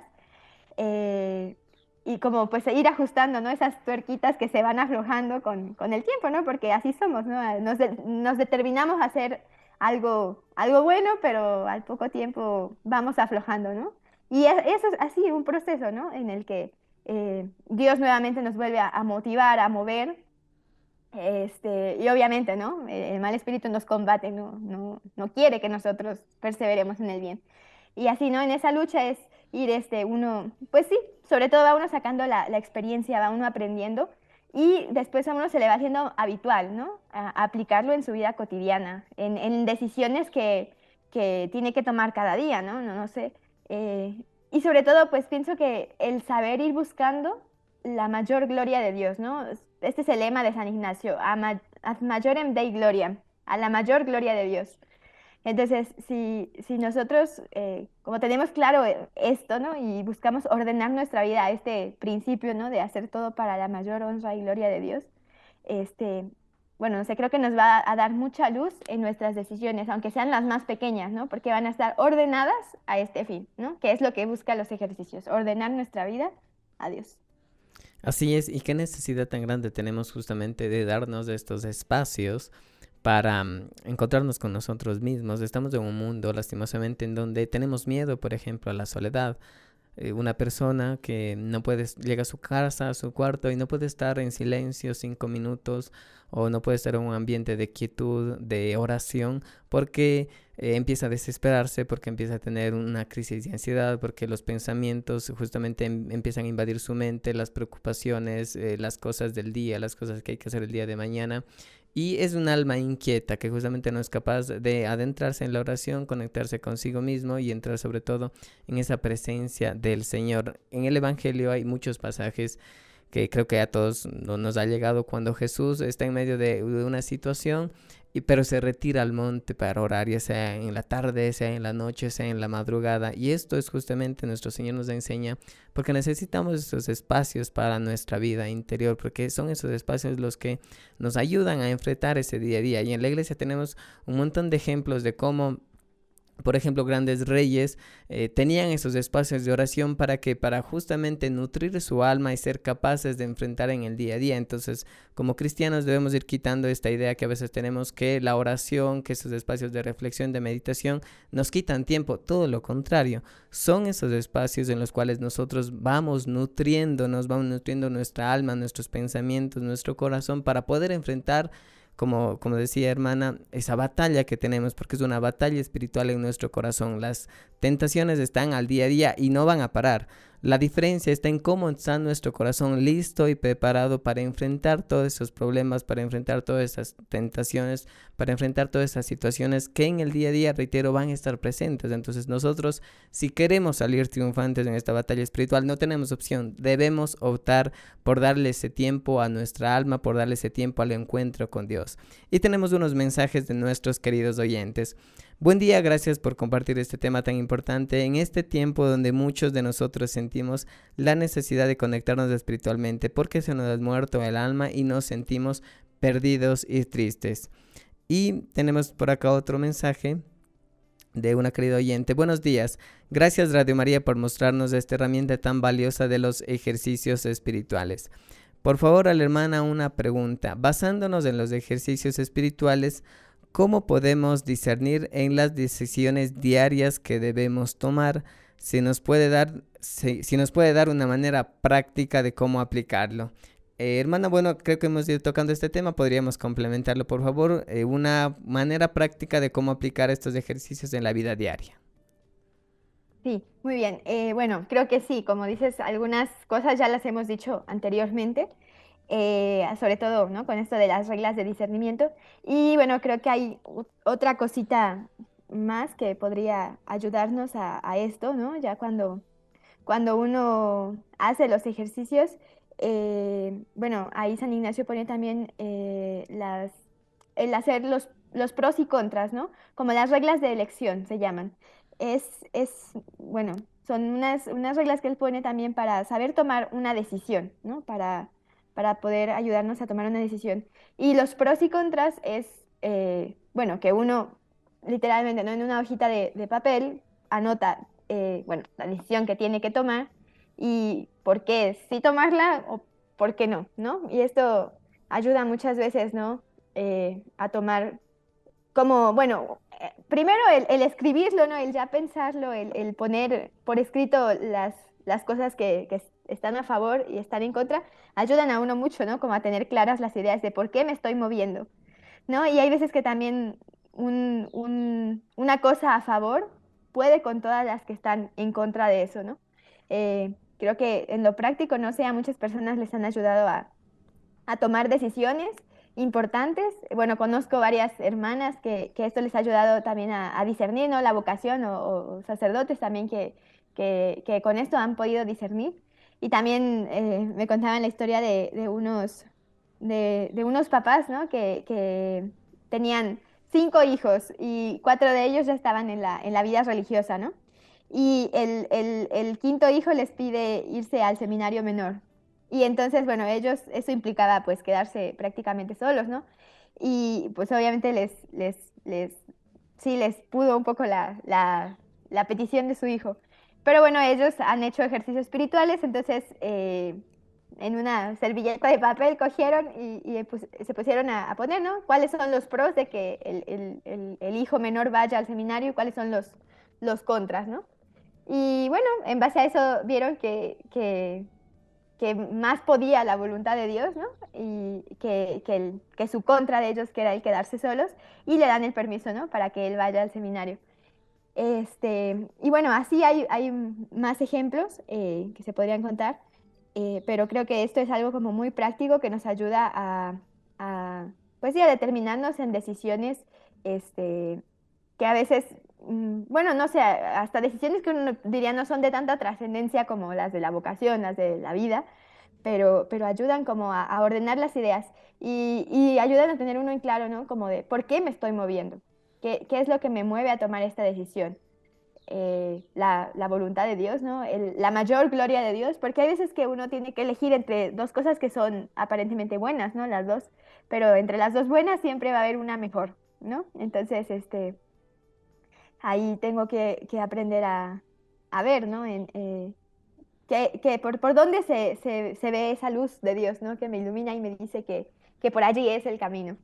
eh, y como pues ir ajustando, ¿no? Esas tuerquitas que se van aflojando con el tiempo, ¿no? Porque así somos, ¿no? Nos determinamos a hacer algo bueno, pero al poco tiempo vamos aflojando, ¿no? Y eso es así un proceso, ¿no? En el que Dios nuevamente nos vuelve a motivar, a mover. Y obviamente, ¿no? El mal espíritu nos combate, no quiere que nosotros perseveremos en el bien. Y así, ¿no? En esa lucha es ir uno, pues sí, sobre todo va uno sacando la experiencia, va uno aprendiendo y después a uno se le va haciendo habitual, ¿no? A aplicarlo en su vida cotidiana, en decisiones que tiene que tomar cada día, ¿no? No sé. Y sobre todo, pues pienso que el saber ir buscando la mayor gloria de Dios, ¿no? Este es el lema de San Ignacio, ad majorem Dei gloriam, a la mayor gloria de Dios. Entonces, si nosotros, como tenemos claro esto, ¿no? Y buscamos ordenar nuestra vida a este principio, ¿no? De hacer todo para la mayor honra y gloria de Dios, este, bueno, no sé, creo que nos va a dar mucha luz en nuestras decisiones, aunque sean las más pequeñas, ¿no? Porque van a estar ordenadas a este fin, ¿no? Que es lo que buscan los ejercicios, ordenar nuestra vida a Dios. Así es, y qué necesidad tan grande tenemos justamente de darnos estos espacios para encontrarnos con nosotros mismos. Estamos en un mundo, lastimosamente, en donde tenemos miedo, por ejemplo, a la soledad. Una persona que no puede, llega a su casa, a su cuarto y no puede estar en silencio 5 minutos o no puede estar en un ambiente de quietud, de oración, porque empieza a desesperarse, porque empieza a tener una crisis de ansiedad, porque los pensamientos justamente empiezan a invadir su mente, las preocupaciones, las cosas del día, las cosas que hay que hacer el día de mañana. Y es un alma inquieta que justamente no es capaz de adentrarse en la oración, conectarse consigo mismo y entrar sobre todo en esa presencia del Señor. En el Evangelio hay muchos pasajes que creo que a todos nos ha llegado cuando Jesús está en medio de una situación, pero se retira al monte para orar, ya sea en la tarde, sea en la noche, sea en la madrugada. Y esto es justamente nuestro Señor nos enseña, porque necesitamos esos espacios para nuestra vida interior, porque son esos espacios los que nos ayudan a enfrentar ese día a día. Y en la iglesia tenemos un montón de ejemplos de cómo, por ejemplo, grandes reyes tenían esos espacios de oración para justamente nutrir su alma y ser capaces de enfrentar en el día a día. Entonces, como cristianos debemos ir quitando esta idea que a veces tenemos que la oración, que esos espacios de reflexión, de meditación, nos quitan tiempo. Todo lo contrario, son esos espacios en los cuales nosotros vamos nutriendo nuestra alma, nuestros pensamientos, nuestro corazón para poder enfrentar, como decía hermana, esa batalla que tenemos, porque es una batalla espiritual en nuestro corazón. Las tentaciones están al día a día y no van a parar. La diferencia está en cómo está nuestro corazón listo y preparado para enfrentar todos esos problemas, para enfrentar todas esas tentaciones, para enfrentar todas esas situaciones que en el día a día, reitero, van a estar presentes. Entonces nosotros, si queremos salir triunfantes en esta batalla espiritual, no tenemos opción. Debemos optar por darle ese tiempo a nuestra alma, por darle ese tiempo al encuentro con Dios. Y tenemos unos mensajes de nuestros queridos oyentes. Buen día, gracias por compartir este tema tan importante en este tiempo donde muchos de nosotros sentimos la necesidad de conectarnos espiritualmente porque se nos ha muerto el alma y nos sentimos perdidos y tristes. Y tenemos por acá otro mensaje de una querida oyente. Buenos días, gracias Radio María por mostrarnos esta herramienta tan valiosa de los ejercicios espirituales. Por favor, a la hermana una pregunta. Basándonos en los ejercicios espirituales, ¿cómo podemos discernir en las decisiones diarias que debemos tomar? Si nos puede dar una manera práctica de cómo aplicarlo. Hermana, bueno, creo que hemos ido tocando este tema, podríamos complementarlo, por favor, una manera práctica de cómo aplicar estos ejercicios en la vida diaria. Sí, muy bien. Bueno, creo que sí, como dices, algunas cosas ya las hemos dicho anteriormente. sobre todo, ¿no? Con esto de las reglas de discernimiento. Y bueno, creo que hay otra cosita más que podría ayudarnos a esto, ¿no? Ya cuando uno hace los ejercicios, bueno, ahí San Ignacio pone también el hacer los pros y contras, ¿no? Como las reglas de elección se llaman. Bueno, son unas reglas que él pone también para saber tomar una decisión, ¿no? Para poder ayudarnos a tomar una decisión. Y los pros y contras es, bueno, que uno literalmente, ¿no? En una hojita de papel anota, bueno, la decisión que tiene que tomar y por qué sí tomarla o por qué no, ¿no? Y esto ayuda muchas veces, ¿no? A tomar como, bueno, primero el escribirlo, ¿no? El ya pensarlo, el poner por escrito las cosas que están a favor y están en contra, ayudan a uno mucho, ¿no? Como a tener claras las ideas de por qué me estoy moviendo, ¿no? Y hay veces que también una cosa a favor puede con todas las que están en contra de eso, ¿no? Creo que en lo práctico, no sé, a muchas personas les han ayudado a tomar decisiones importantes. Bueno, conozco varias hermanas que esto les ha ayudado también a discernir, ¿no? La vocación o sacerdotes también que con esto han podido discernir. Y también me contaban la historia de unos papás, ¿no? Que tenían 5 hijos y 4 de ellos ya estaban en la vida religiosa, ¿no? Y el quinto hijo les pide irse al seminario menor. Y entonces, bueno, eso implicaba pues quedarse prácticamente solos, ¿no? Y pues obviamente sí les pudo un poco la petición de su hijo. Pero bueno, ellos han hecho ejercicios espirituales, entonces en una servilleta de papel cogieron y se pusieron a poner, ¿no? ¿Cuáles son los pros de que el hijo menor vaya al seminario y cuáles son los contras, ¿no? Y bueno, en base a eso vieron que más podía la voluntad de Dios, ¿no? Y que su contra de ellos, que era el quedarse solos, y le dan el permiso, ¿no? Para que él vaya al seminario. Y bueno, así hay más ejemplos que se podrían contar, pero creo que esto es algo como muy práctico que nos ayuda pues sí, a determinarnos en decisiones este, que a veces, bueno, no sé, hasta decisiones que uno diría no son de tanta trascendencia como las de la vocación, las de la vida, pero ayudan como a ordenar las ideas y ayudan a tener uno en claro, ¿no? Como de, ¿por qué me estoy moviendo? ¿Qué es lo que me mueve a tomar esta decisión? La voluntad de Dios, ¿no? La mayor gloria de Dios, porque hay veces que uno tiene que elegir entre dos cosas que son aparentemente buenas, ¿no? Las dos, pero entre las dos buenas siempre va a haber una mejor, ¿no? Entonces, ahí tengo que aprender a ver, ¿no? Que por dónde se ve esa luz de Dios, ¿no? Que me ilumina y me dice que por allí es el camino.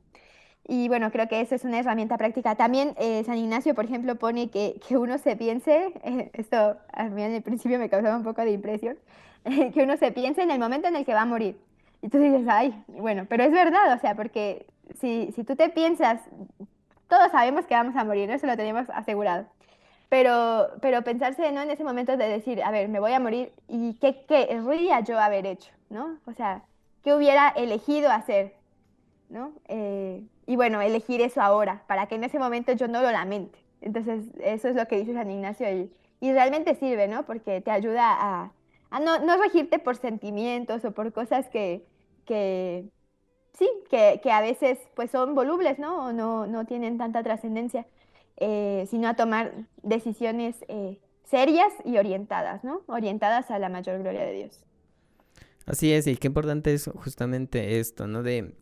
Y bueno, creo que eso es una herramienta práctica. También San Ignacio, por ejemplo, pone que uno se piense, esto a mí en el principio me causaba un poco de impresión, que uno se piense en el momento en el que va a morir. Y tú dices, ay, bueno, pero es verdad, o sea, porque si tú te piensas, todos sabemos que vamos a morir, ¿no? Eso lo tenemos asegurado. Pero pensarse, ¿no? En ese momento de decir, a ver, me voy a morir y qué querría yo haber hecho, ¿no? O sea, ¿qué hubiera elegido hacer? ¿No? Y bueno, elegir eso ahora, para que en ese momento yo no lo lamente. Entonces, eso es lo que dice San Ignacio y realmente sirve, ¿no? Porque te ayuda a no regirte por sentimientos o por cosas que sí, que a veces pues son volubles, ¿no? O no tienen tanta trascendencia, sino a tomar decisiones serias y orientadas, ¿no? Orientadas a la mayor gloria de Dios. Así es, y qué importante es justamente esto, ¿no? De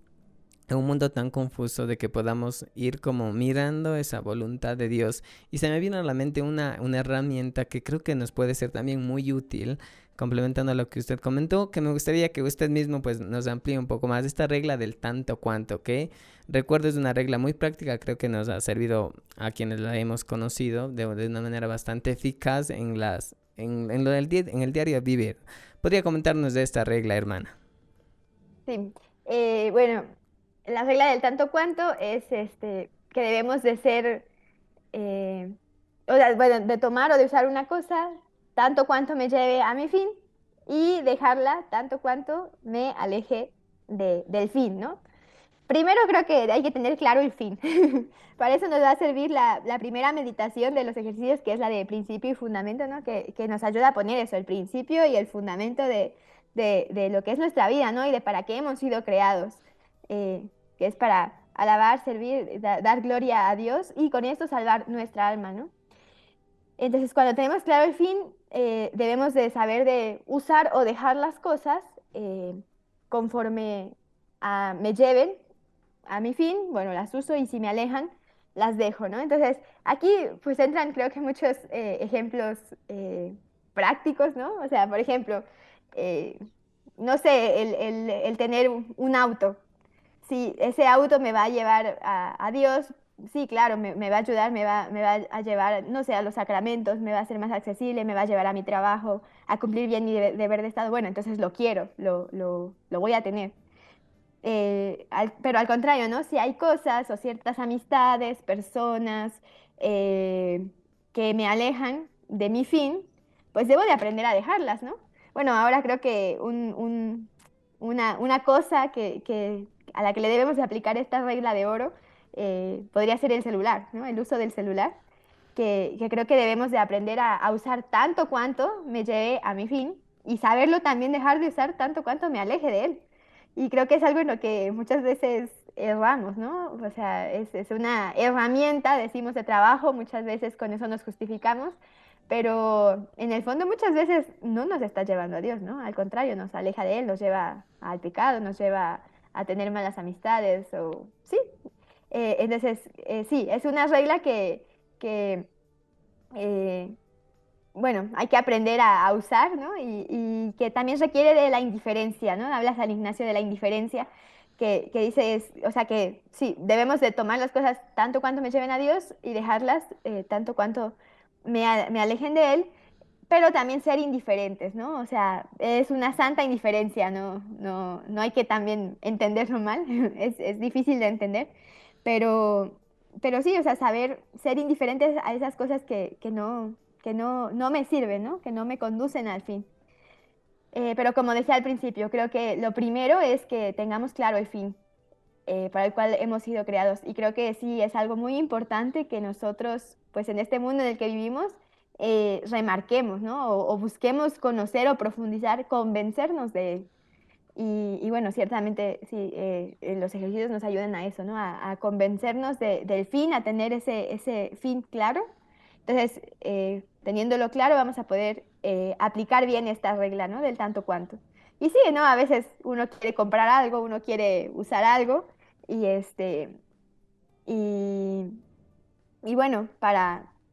en un mundo tan confuso de que podamos ir como mirando esa voluntad de Dios. Y se me vino a la mente una herramienta que creo que nos puede ser también muy útil, complementando a lo que usted comentó, que me gustaría que usted mismo pues nos amplíe un poco más esta regla del tanto cuanto, que recuerdo es una regla muy práctica, creo que nos ha servido a quienes la hemos conocido de una manera bastante eficaz en el diario vivir. ¿Podría comentarnos de esta regla, hermana? Sí, bueno, la regla del tanto cuanto es que debemos de ser, eh, o sea, bueno, de tomar o de usar una cosa tanto cuanto me lleve a mi fin y dejarla tanto cuanto me aleje del fin, ¿no? Primero creo que hay que tener claro el fin. Para eso nos va a servir la primera meditación de los ejercicios, que es la de principio y fundamento, ¿no? Que nos ayuda a poner eso, el principio y el fundamento de lo que es nuestra vida, ¿no? Y de para qué hemos sido creados, que es para alabar, servir, dar gloria a Dios y con esto salvar nuestra alma, ¿no? Entonces, cuando tenemos claro el fin, debemos de saber de usar o dejar las cosas eh, conforme me lleven a mi fin, bueno, las uso y si me alejan, las dejo, ¿no? Entonces, aquí pues entran creo que muchos ejemplos prácticos, ¿no? O sea, por ejemplo, eh, no sé, el tener un auto. Si ese auto me va a llevar a Dios, sí, claro, me va a ayudar, me va a llevar, no sé, a los sacramentos, me va a hacer más accesible, me va a llevar a mi trabajo, a cumplir bien mi deber de Estado. Bueno, entonces lo quiero, lo voy a tener. Pero al contrario, ¿no? Si hay cosas o ciertas amistades, personas que me alejan de mi fin, pues debo de aprender a dejarlas, ¿no? Bueno, ahora creo que una cosa a la que le debemos de aplicar esta regla de oro podría ser el celular, ¿no? El uso del celular, que creo que debemos de aprender a usar tanto cuanto me lleve a mi fin y saberlo también dejar de usar tanto cuanto me aleje de él. Y creo que es algo en lo que muchas veces erramos, ¿no? O sea, es una herramienta, decimos, de trabajo, muchas veces con eso nos justificamos, pero en el fondo muchas veces no nos está llevando a Dios, ¿no? Al contrario, nos aleja de Él, nos lleva al pecado, nos lleva a tener malas amistades, o sí. Entonces, sí, es una regla que eh, bueno, hay que aprender a usar, ¿no? Y que también requiere de la indiferencia, ¿no? Habla San Ignacio de la indiferencia, que dice, o sea, que sí, debemos de tomar las cosas tanto cuanto me lleven a Dios y dejarlas tanto cuanto me alejen de Él, pero también ser indiferentes, ¿no? O sea, es una santa indiferencia, no hay que también entenderlo mal, es difícil de entender, pero, pero sí, o sea, saber ser indiferentes a esas cosas que no me sirven, ¿no? Que no me conducen al fin. Pero como decía al principio, creo que lo primero es que tengamos claro el fin para el cual hemos sido creados. Y creo que sí es algo muy importante que nosotros, pues en este mundo en el que vivimos, remarquemos, ¿no? O busquemos conocer o profundizar, convencernos de él. Y bueno, ciertamente sí, los ejercicios nos ayudan a eso, ¿no? A convencernos del fin, a tener ese fin claro. Entonces, teniéndolo claro, vamos a poder aplicar bien esta regla, ¿no? Del tanto cuanto. Y sí, ¿no? A veces uno quiere comprar algo, uno quiere usar algo, y y, y bueno,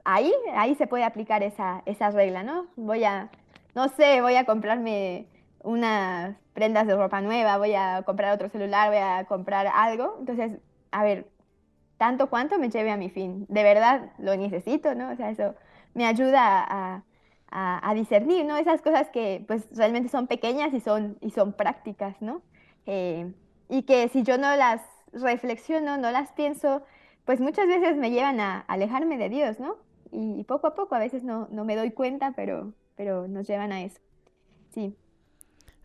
ahí se puede aplicar esa regla, ¿no? No sé, voy a comprarme unas prendas de ropa nueva, voy a comprar otro celular, voy a comprar algo. Entonces, a ver, tanto cuanto me lleve a mi fin. De verdad lo necesito, ¿no? O sea, eso me ayuda a discernir, ¿no? Esas cosas que pues realmente son pequeñas y son prácticas, ¿no? Eh, y que si yo no las reflexiono, no las pienso, pues muchas veces me llevan a alejarme de Dios, ¿no? Y poco a poco, a veces no me doy cuenta, pero nos llevan a eso. Sí.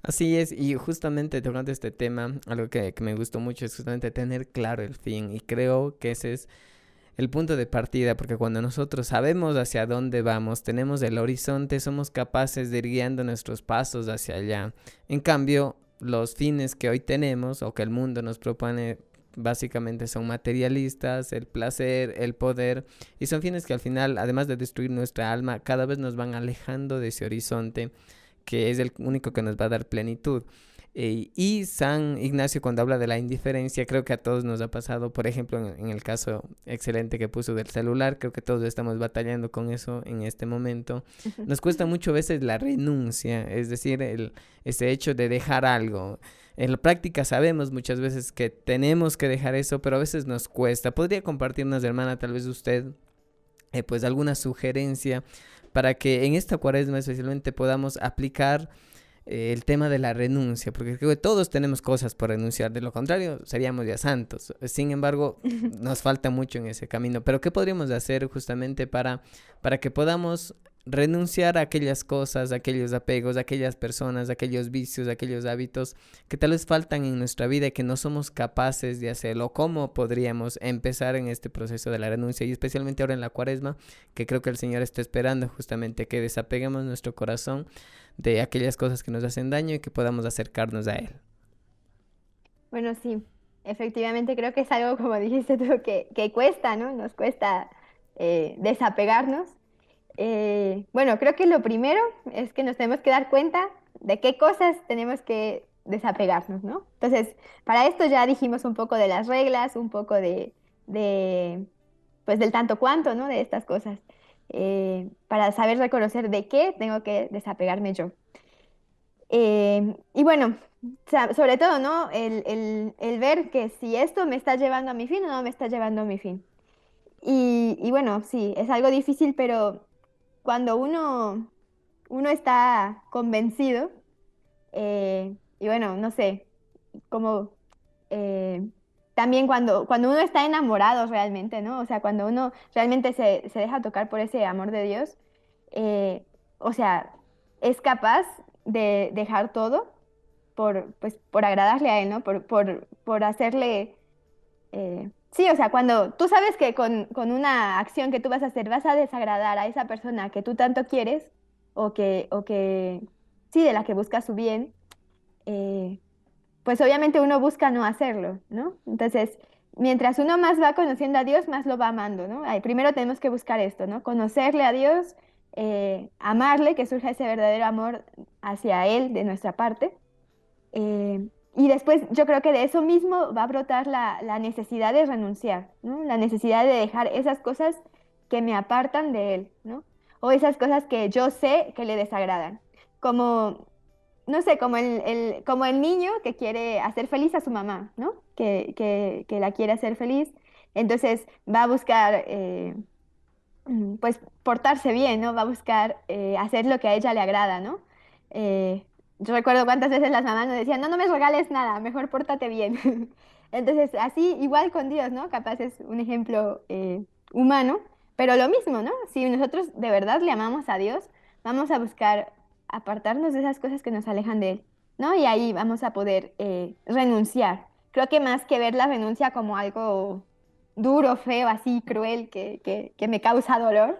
Así es, y justamente tocando este tema, algo que me gustó mucho es justamente tener claro el fin, y creo que ese es el punto de partida, porque cuando nosotros sabemos hacia dónde vamos, tenemos el horizonte, somos capaces de ir guiando nuestros pasos hacia allá. En cambio, los fines que hoy tenemos o que el mundo nos propone básicamente son materialistas, el placer, el poder, y son fines que al final, además de destruir nuestra alma, cada vez nos van alejando de ese horizonte que es el único que nos va a dar plenitud. Y San Ignacio, cuando habla de la indiferencia, creo que a todos nos ha pasado, por ejemplo, en el caso excelente que puso del celular, creo que todos estamos batallando con eso en este momento. Nos cuesta mucho a veces la renuncia, es decir, ese hecho de dejar algo. En la práctica sabemos muchas veces que tenemos que dejar eso, pero a veces nos cuesta. ¿Podría compartirnos, hermana, tal vez usted, pues alguna sugerencia para que en esta cuaresma especialmente podamos aplicar el tema de la renuncia? Porque creo que todos tenemos cosas por renunciar, de lo contrario seríamos ya santos. Sin embargo, nos falta mucho en ese camino. Pero ¿qué podríamos hacer justamente para que podamos renunciar a aquellas cosas, a aquellos apegos, a aquellas personas, a aquellos vicios, a aquellos hábitos que tal vez faltan en nuestra vida y que no somos capaces de hacerlo. ¿Cómo podríamos empezar en este proceso de la renuncia? Y especialmente ahora en la Cuaresma, que creo que el Señor está esperando justamente que desapeguemos nuestro corazón de aquellas cosas que nos hacen daño y que podamos acercarnos a Él. Bueno, sí, efectivamente creo que es algo, como dijiste tú, que cuesta, ¿no? Nos cuesta desapegarnos. Bueno, creo que lo primero es que nos tenemos que dar cuenta de qué cosas tenemos que desapegarnos, ¿no? Entonces, para esto ya dijimos un poco de las reglas, un poco de, pues del tanto cuanto, ¿no? De estas cosas, para saber reconocer de qué tengo que desapegarme yo. Y bueno, sobre todo, ¿no? El ver que si esto me está llevando a mi fin o no me está llevando a mi fin. Y bueno, sí, es algo difícil, pero cuando uno está convencido, y bueno, no sé, como eh, también cuando uno está enamorado realmente, ¿no? O sea, cuando uno realmente se deja tocar por ese amor de Dios, eh, o sea, es capaz de dejar todo pues, por agradarle a Él, ¿no? Por hacerle... sí, o sea, cuando tú sabes que con una acción que tú vas a hacer vas a desagradar a esa persona que tú tanto quieres o que sí, de la que buscas su bien, eh, pues obviamente uno busca no hacerlo, ¿no? Entonces, mientras uno más va conociendo a Dios, más lo va amando, ¿no? Primero tenemos que buscar esto, ¿no? Conocerle a Dios, amarle, que surja ese verdadero amor hacia Él de nuestra parte. Y después yo creo que de eso mismo va a brotar la necesidad de renunciar, ¿no? La necesidad de dejar esas cosas que me apartan de Él, ¿no? O esas cosas que yo sé que le desagradan. Como no sé, como el niño que quiere hacer feliz a su mamá, ¿no? Que la quiere hacer feliz. Entonces va a buscar, pues, portarse bien, ¿no? Va a buscar hacer lo que a ella le agrada, ¿no? Eh, yo recuerdo cuántas veces las mamás nos decían, no, no me regales nada, mejor pórtate bien. Entonces, así igual con Dios, ¿no? Capaz es un ejemplo humano, pero lo mismo, ¿no? Si nosotros de verdad le amamos a Dios, vamos a buscar apartarnos de esas cosas que nos alejan de Él, ¿no? Y ahí vamos a poder renunciar. Creo que más que ver la renuncia como algo duro, feo, así cruel, que me causa dolor,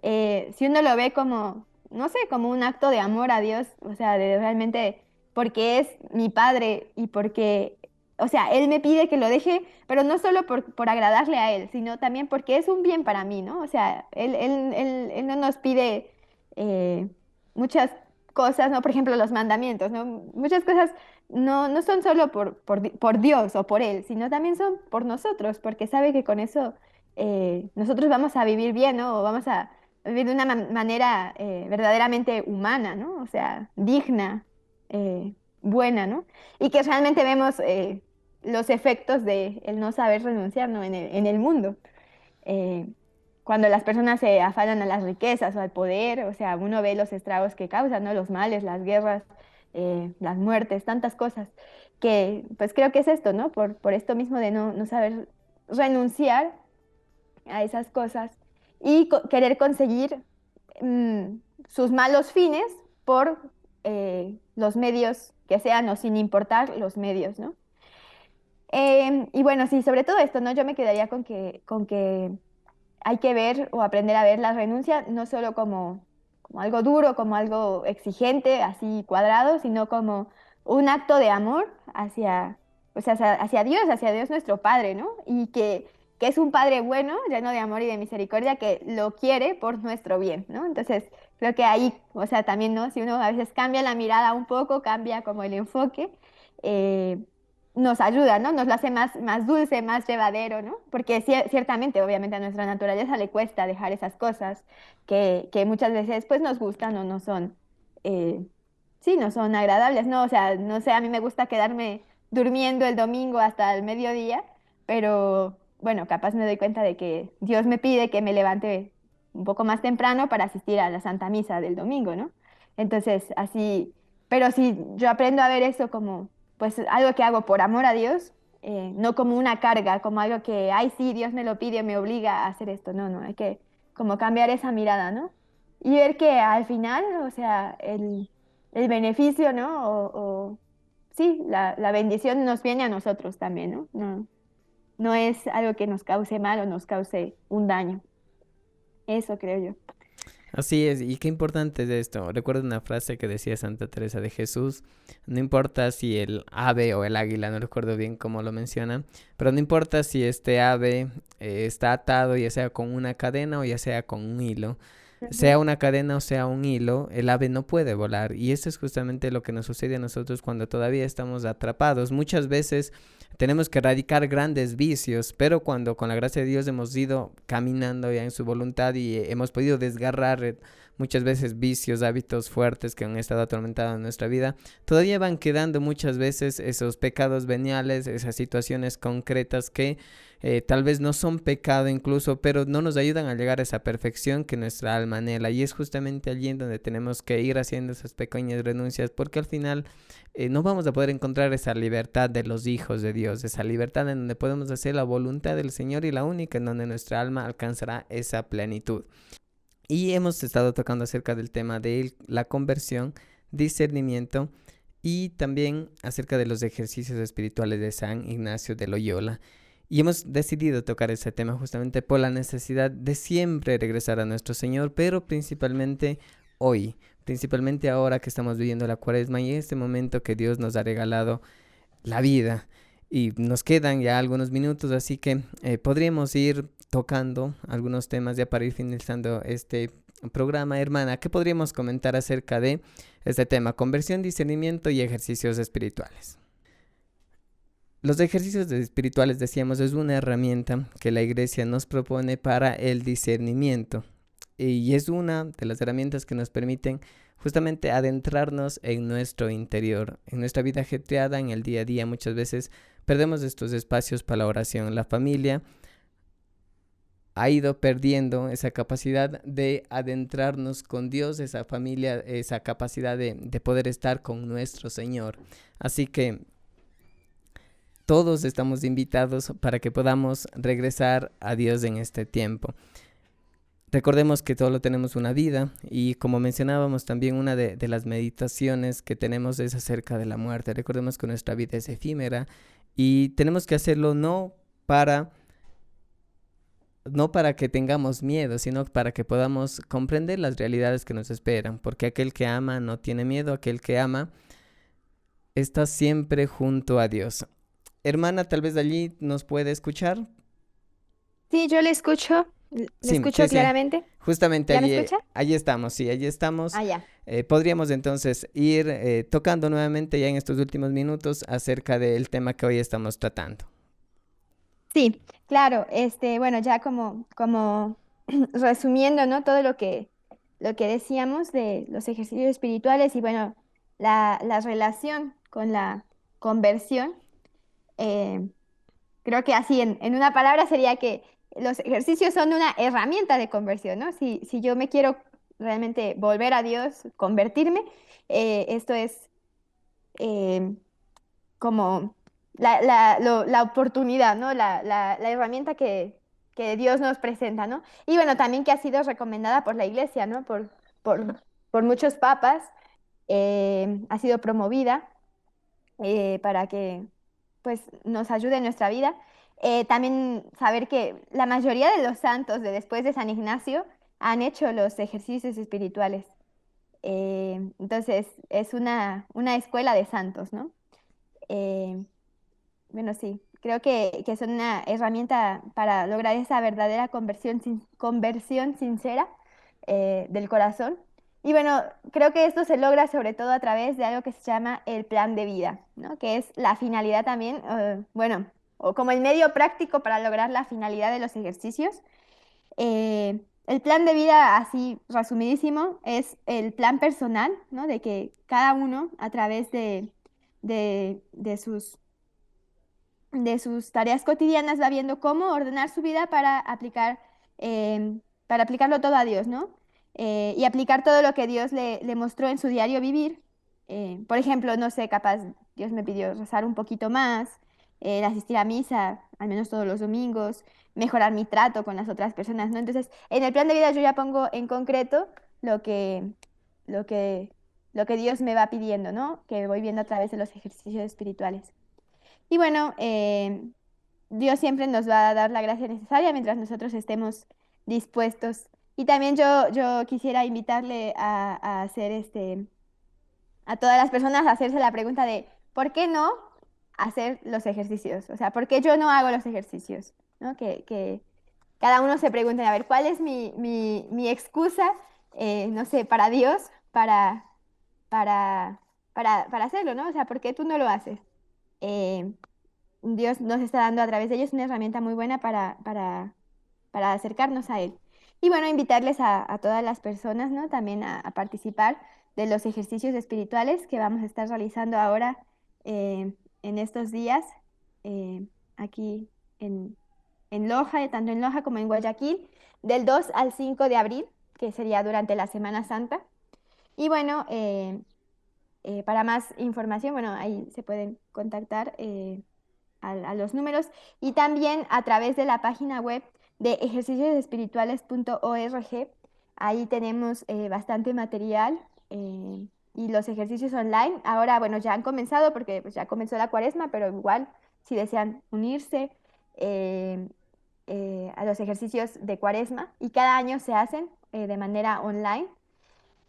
si uno lo ve como, no sé, como un acto de amor a Dios, o sea, de realmente, porque es mi padre y porque, o sea, Él me pide que lo deje, pero no solo por agradarle a Él, sino también porque es un bien para mí, ¿no? O sea, Él no nos pide muchas cosas, ¿no? Por ejemplo, los mandamientos, ¿no? Muchas cosas no son solo por Dios o por Él, sino también son por nosotros, porque sabe que con eso nosotros vamos a vivir bien, ¿no? O vamos a vivir de una manera verdaderamente humana, ¿no? O sea, digna, eh, buena, ¿no? Y que realmente vemos los efectos de el no saber renunciar, ¿no? En el mundo. Eh, Cuando las personas se afanan a las riquezas o al poder, o sea, uno ve los estragos que causan, ¿no? Los males, las guerras, las muertes, tantas cosas, que pues creo que es esto, ¿no? Por esto mismo de no saber renunciar a esas cosas y querer conseguir mm, sus malos fines por los medios que sean o sin importar los medios, ¿no? Y bueno, sí, sobre todo esto, ¿no? Yo me quedaría con que hay que ver o aprender a ver la renuncia no solo como algo duro, como algo exigente, así cuadrado, sino como un acto de amor pues hacia Dios nuestro Padre, ¿no? Y que es un Padre bueno, lleno de amor y de misericordia, que lo quiere por nuestro bien, ¿no? Entonces, creo que ahí, o sea, también, ¿no? Si uno a veces cambia la mirada un poco, cambia como el enfoque, eh, nos ayuda, ¿no? Nos lo hace más dulce, más llevadero, ¿no? Porque ciertamente, obviamente, a nuestra naturaleza le cuesta dejar esas cosas que muchas veces, pues, nos gustan o no son, eh, sí, no son agradables, ¿no? O sea, no sé, a mí me gusta quedarme durmiendo el domingo hasta el mediodía, pero, bueno, capaz me doy cuenta de que Dios me pide que me levante un poco más temprano para asistir a la Santa Misa del domingo, ¿no? Entonces, así, pero si yo aprendo a ver eso como pues algo que hago por amor a Dios, no como una carga, como algo que, ay, sí, Dios me lo pide, me obliga a hacer esto. No, no, hay que como cambiar esa mirada, ¿no? y ver que al final, o sea, el beneficio, ¿no? Sí, la bendición nos viene a nosotros también, ¿no? No, no es algo que nos cause mal o nos cause un daño. Eso creo yo. Así es, y qué importante es esto. Recuerdo una frase que decía Santa Teresa de Jesús, no importa si el ave o el águila, no recuerdo bien cómo lo menciona, pero no importa si este ave está atado ya sea con una cadena o ya sea con un hilo, sea Ujú. una cadena o sea un hilo, el ave no puede volar. Y esto es justamente lo que nos sucede a nosotros cuando todavía estamos atrapados. Muchas veces tenemos que erradicar grandes vicios, pero cuando con la gracia de Dios hemos ido caminando ya en su voluntad y hemos podido desgarrar muchas veces vicios, hábitos fuertes que han estado atormentando en nuestra vida, todavía van quedando muchas veces esos pecados veniales, esas situaciones concretas que tal vez no son pecado incluso, pero no nos ayudan a llegar a esa perfección que nuestra alma anhela. Y es justamente allí en donde tenemos que ir haciendo esas pequeñas renuncias, porque al final no vamos a poder encontrar esa libertad de los hijos de Dios, esa libertad en donde podemos hacer la voluntad del Señor y la única en donde nuestra alma alcanzará esa plenitud. Y hemos estado tocando acerca del tema de la conversión, discernimiento y también acerca de los ejercicios espirituales de San Ignacio de Loyola. Y hemos decidido tocar ese tema justamente por la necesidad de siempre regresar a nuestro Señor, pero principalmente hoy, principalmente ahora que estamos viviendo la cuaresma y este momento que Dios nos ha regalado la vida. Y nos quedan ya algunos minutos, así que podríamos ir tocando algunos temas ya para ir finalizando este programa. Hermana, ¿qué podríamos comentar acerca de este tema? Conversión, discernimiento y ejercicios espirituales. Los ejercicios espirituales, decíamos, es una herramienta que la iglesia nos propone para el discernimiento y es una de las herramientas que nos permiten justamente adentrarnos en nuestro interior, en nuestra vida ajetreada, en el día a día. Muchas veces perdemos estos espacios para la oración. La familia ha ido perdiendo esa capacidad de adentrarnos con Dios, esa familia, esa capacidad de poder estar con nuestro Señor. Así que todos estamos invitados para que podamos regresar a Dios en este tiempo. Recordemos que todo lo tenemos una vida y como mencionábamos también una de las meditaciones que tenemos es acerca de la muerte. Recordemos que nuestra vida es efímera y tenemos que hacerlo no para que tengamos miedo, sino para que podamos comprender las realidades que nos esperan, porque aquel que ama no tiene miedo, aquel que ama está siempre junto a Dios. Hermana, tal vez allí nos puede escuchar. Sí, yo le Sí, sí, escucho sí. claramente. Justamente ¿Ya me allí, escucha? allí estamos, sí, allí estamos. Ah, ya. Podríamos entonces ir tocando nuevamente ya en estos últimos minutos acerca del tema que hoy estamos tratando. Sí, claro, bueno, ya como resumiendo, ¿no? Todo lo que decíamos de los ejercicios espirituales y bueno, la relación con la conversión, eh, creo que así en una palabra sería que los ejercicios son una herramienta de conversión, ¿no? Si yo me quiero realmente volver a Dios, convertirme, esto es eh, como la oportunidad, ¿no? La herramienta que Dios nos presenta, ¿no? Y bueno, también que ha sido recomendada por la iglesia, ¿no? Por, por muchos papas, ha sido promovida para que pues nos ayude en nuestra vida. También saber que la mayoría de los santos de después de San Ignacio han hecho los ejercicios espirituales. Entonces es una escuela de santos, ¿no? Eh, bueno, sí, creo que son una herramienta para lograr esa verdadera conversión, conversión sincera del corazón. Y bueno, creo que esto se logra sobre todo a través de algo que se llama el plan de vida, ¿no? Que es la finalidad también, bueno, o como el medio práctico para lograr la finalidad de los ejercicios. El plan de vida, así resumidísimo, es el plan personal, ¿no? De que cada uno a través de sus tareas cotidianas va viendo cómo ordenar su vida para aplicarlo todo a Dios, ¿no? Y aplicar todo lo que Dios le mostró en su diario vivir. Por ejemplo, no sé, capaz Dios me pidió rezar un poquito más, asistir a misa, al menos todos los domingos, mejorar mi trato con las otras personas, ¿no? Entonces, en el plan de vida yo ya pongo en concreto lo que, lo que, lo que Dios me va pidiendo, ¿no? Que voy viendo a través de los ejercicios espirituales. Y bueno, Dios siempre nos va a dar la gracia necesaria mientras nosotros estemos dispuestos. Y también yo quisiera invitarle a hacer a todas las personas a hacerse la pregunta de ¿por qué no hacer los ejercicios? O sea, ¿por qué yo no hago los ejercicios? ¿No? Que cada uno se pregunte, a ver, ¿cuál es mi excusa, no sé, para Dios, para, para hacerlo, ¿no? O sea, ¿por qué tú no lo haces? Eh, Dios nos está dando a través de ellos una herramienta muy buena para acercarnos a Él. Y bueno, invitarles a todas las personas, ¿no? También a participar de los ejercicios espirituales que vamos a estar realizando ahora en estos días, eh, aquí en, en Loja, tanto en Loja como en Guayaquil, del 2 al 5 de abril, que sería durante la Semana Santa. Y bueno, para más información, bueno, ahí se pueden contactar. A los números y también a través de la página web de ejerciciosespirituales.org. Ahí tenemos bastante material y los ejercicios online. Ahora, bueno, ya han comenzado porque pues, ya comenzó la cuaresma, pero igual si desean unirse eh, a los ejercicios de cuaresma y cada año se hacen de manera online,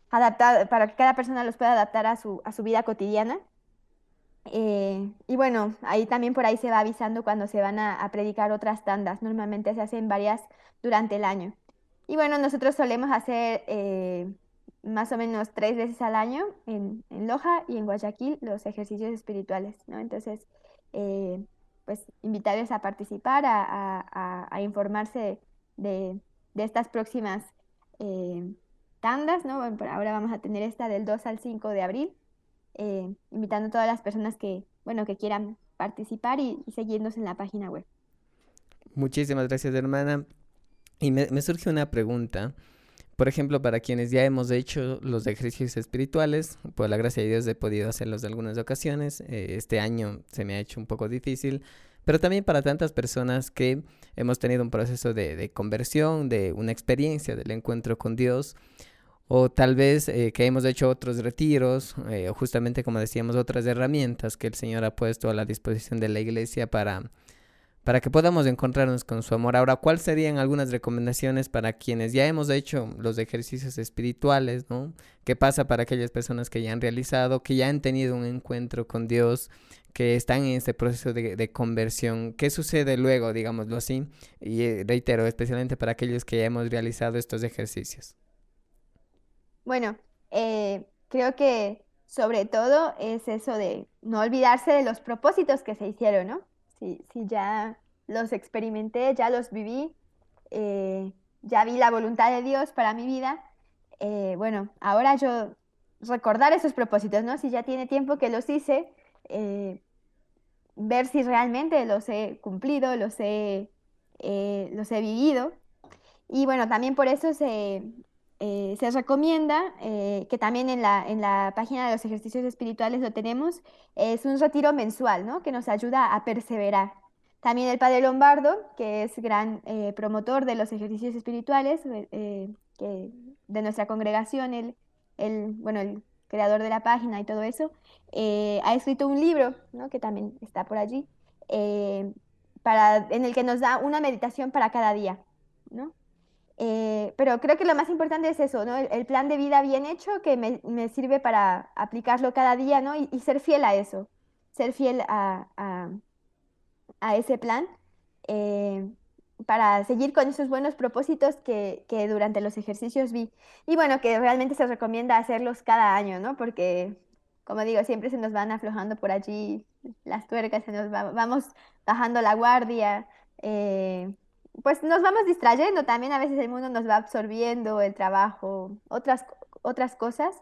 adaptada, para que cada persona los pueda adaptar a su vida cotidiana. Y bueno, ahí también por ahí se va avisando cuando se van a predicar otras tandas. Normalmente se hacen varias durante el año. Y bueno, nosotros solemos hacer más o menos 3 veces al año en Loja y en Guayaquil los ejercicios espirituales, ¿no? Entonces, pues invitarles a participar, a informarse de, de estas próximas eh, tandas, ¿no? Bueno, por ahora vamos a tener esta del 2 al 5 de abril invitando a todas las personas que, bueno, que quieran participar y seguirnos en la página web. Muchísimas gracias, hermana. Y me surge una pregunta. Por ejemplo, para quienes ya hemos hecho los ejercicios espirituales, por la gracia de Dios he podido hacerlos de algunas ocasiones. Este año se me ha hecho un poco difícil, pero también para tantas personas que hemos tenido un proceso de conversión, de una experiencia del encuentro con Dios, o tal vez que hemos hecho otros retiros, o justamente como decíamos, otras herramientas que el Señor ha puesto a la disposición de la iglesia para que podamos encontrarnos con su amor. Ahora, ¿cuáles serían algunas recomendaciones para quienes ya hemos hecho los ejercicios espirituales, ¿no? ¿Qué pasa para aquellas personas que ya han realizado, que ya han tenido un encuentro con Dios, que están en este proceso de conversión? ¿Qué sucede luego, digámoslo así? Y reitero, especialmente para aquellos que ya hemos realizado estos ejercicios. Bueno, creo que sobre todo es eso de no olvidarse de los propósitos que se hicieron, ¿no? Si ya los experimenté, ya los viví, ya vi la voluntad de Dios para mi vida, bueno, ahora yo recordar esos propósitos, ¿no? Si ya tiene tiempo que los hice, eh, ver si realmente los he cumplido, los he vivido. Y bueno, también por eso se recomienda que también en la página de los ejercicios espirituales lo tenemos, es un retiro mensual, ¿no? Que nos ayuda a perseverar. También el Padre Lombardo, que es gran promotor de los ejercicios espirituales de nuestra congregación, bueno, el creador de la página y todo eso, ha escrito un libro, ¿no? Que también está por allí, eh, en el que nos da una meditación para cada día, ¿no? Pero creo que lo más importante es eso, ¿no? El plan de vida bien hecho que me sirve para aplicarlo cada día, ¿no? Y ser fiel a eso, ser fiel a ese plan eh, para seguir con esos buenos propósitos que durante los ejercicios vi. Y bueno, que realmente se recomienda hacerlos cada año, ¿no? Porque, como digo, siempre se nos van aflojando por allí las tuercas, vamos bajando la guardia. Pues nos vamos distrayendo también, a veces el mundo nos va absorbiendo, el trabajo, otras cosas.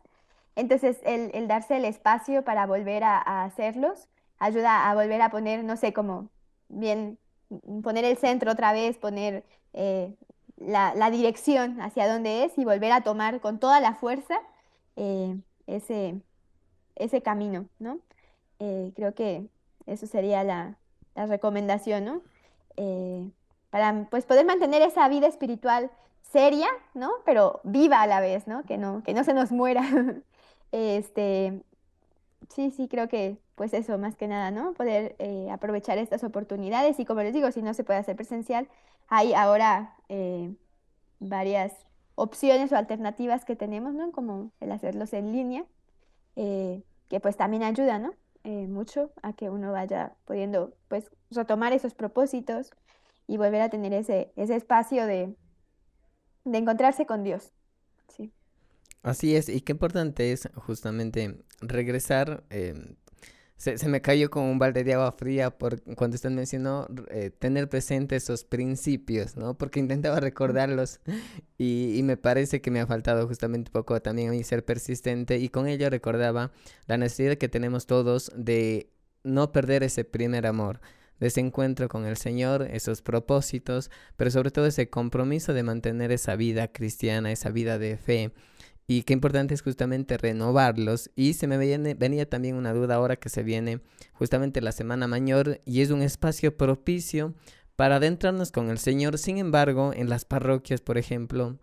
Entonces, el darse el espacio para volver a hacerlos ayuda a volver a poner, no sé, como bien, poner el centro otra vez, poner la dirección hacia dónde es y volver a tomar con toda la fuerza eh, ese, ese camino, ¿no? Creo que eso sería la recomendación, ¿no? Eh, para pues poder mantener esa vida espiritual seria, ¿no? Pero viva a la vez, ¿no? Que no se nos muera. Este, sí, sí, creo que pues eso, más que nada, ¿no? Poder aprovechar estas oportunidades y como les digo, si no se puede hacer presencial, hay ahora varias opciones o alternativas que tenemos, ¿no? Como el hacerlos en línea, que pues también ayuda, ¿no? Mucho a que uno vaya pudiendo pues retomar esos propósitos y volver a tener ese espacio de encontrarse con Dios. Sí. Así es, y qué importante es justamente regresar. Se me cayó como un balde de agua fría por cuando usted mencionó tener presente esos principios, ¿no? Porque intentaba recordarlos y me parece que me ha faltado justamente un poco también a mí ser persistente y con ello recordaba la necesidad que tenemos todos de no perder ese primer amor, de ese encuentro con el Señor, esos propósitos, pero sobre todo ese compromiso de mantener esa vida cristiana, esa vida de fe. Y qué importante es justamente renovarlos. Y se me venía también una duda ahora que se viene justamente la Semana Mayor y es un espacio propicio para adentrarnos con el Señor. Sin embargo, en las parroquias, por ejemplo,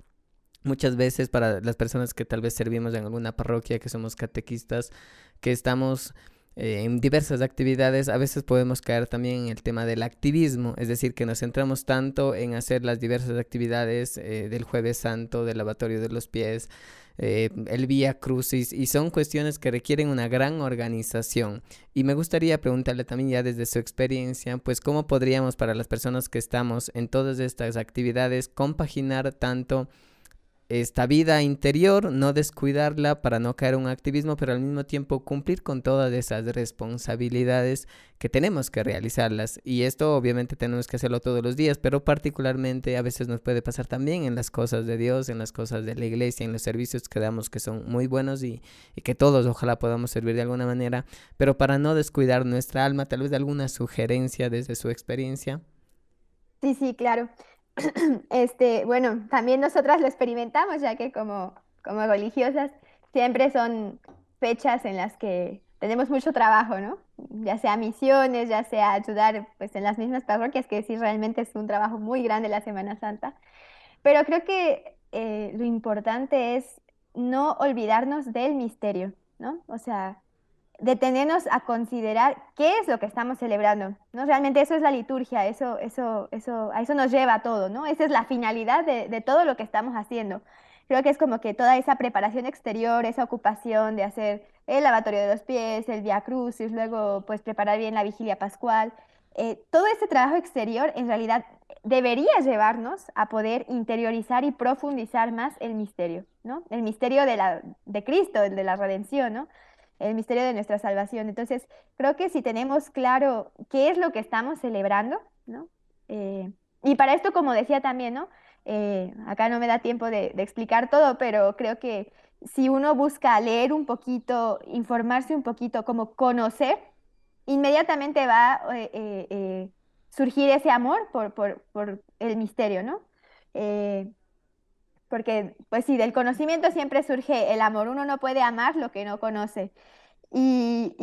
muchas veces para las personas que tal vez servimos en alguna parroquia, que somos catequistas, que estamos en diversas actividades, a veces podemos caer también en el tema del activismo, es decir, que nos centramos tanto en hacer las diversas actividades del Jueves Santo, del lavatorio de los pies, el Vía Crucis, y son cuestiones que requieren una gran organización. Y me gustaría preguntarle también ya desde su experiencia, pues cómo podríamos para las personas que estamos en todas estas actividades compaginar tanto esta vida interior, no descuidarla para no caer en un activismo, pero al mismo tiempo cumplir con todas esas responsabilidades que tenemos que realizarlas. Y esto obviamente tenemos que hacerlo todos los días, pero particularmente a veces nos puede pasar también en las cosas de Dios, en las cosas de la iglesia, en los servicios que damos que son muy buenos y que todos ojalá podamos servir de alguna manera, pero para no descuidar nuestra alma, tal vez de alguna sugerencia desde su experiencia. Sí, sí, claro. Bueno, también nosotras lo experimentamos, ya que como religiosas siempre son fechas en las que tenemos mucho trabajo, ¿no? Ya sea misiones, ya sea ayudar pues en las mismas parroquias, que sí realmente es un trabajo muy grande la Semana Santa. Pero creo que lo importante es no olvidarnos del misterio, ¿no? O sea, detenernos a considerar qué es lo que estamos celebrando, ¿no? Realmente eso es la liturgia, a eso nos lleva a todo, ¿no? Esa es la finalidad de todo lo que estamos haciendo. Creo que es como que toda esa preparación exterior, esa ocupación de hacer el lavatorio de los pies, el Vía Crucis, luego pues preparar bien la vigilia pascual, todo ese trabajo exterior en realidad debería llevarnos a poder interiorizar y profundizar más el misterio, ¿no? El misterio de Cristo, el de la redención, ¿no? El misterio de nuestra salvación. Entonces, creo que si tenemos claro qué es lo que estamos celebrando, ¿no? Y para esto, como decía también, ¿no? Acá no me da tiempo de explicar todo, pero creo que si uno busca leer un poquito, informarse un poquito, como conocer, inmediatamente va surgir ese amor por el misterio, ¿no? Eh, Porque, pues sí, del conocimiento siempre surge el amor. Uno no puede amar lo que no conoce. Y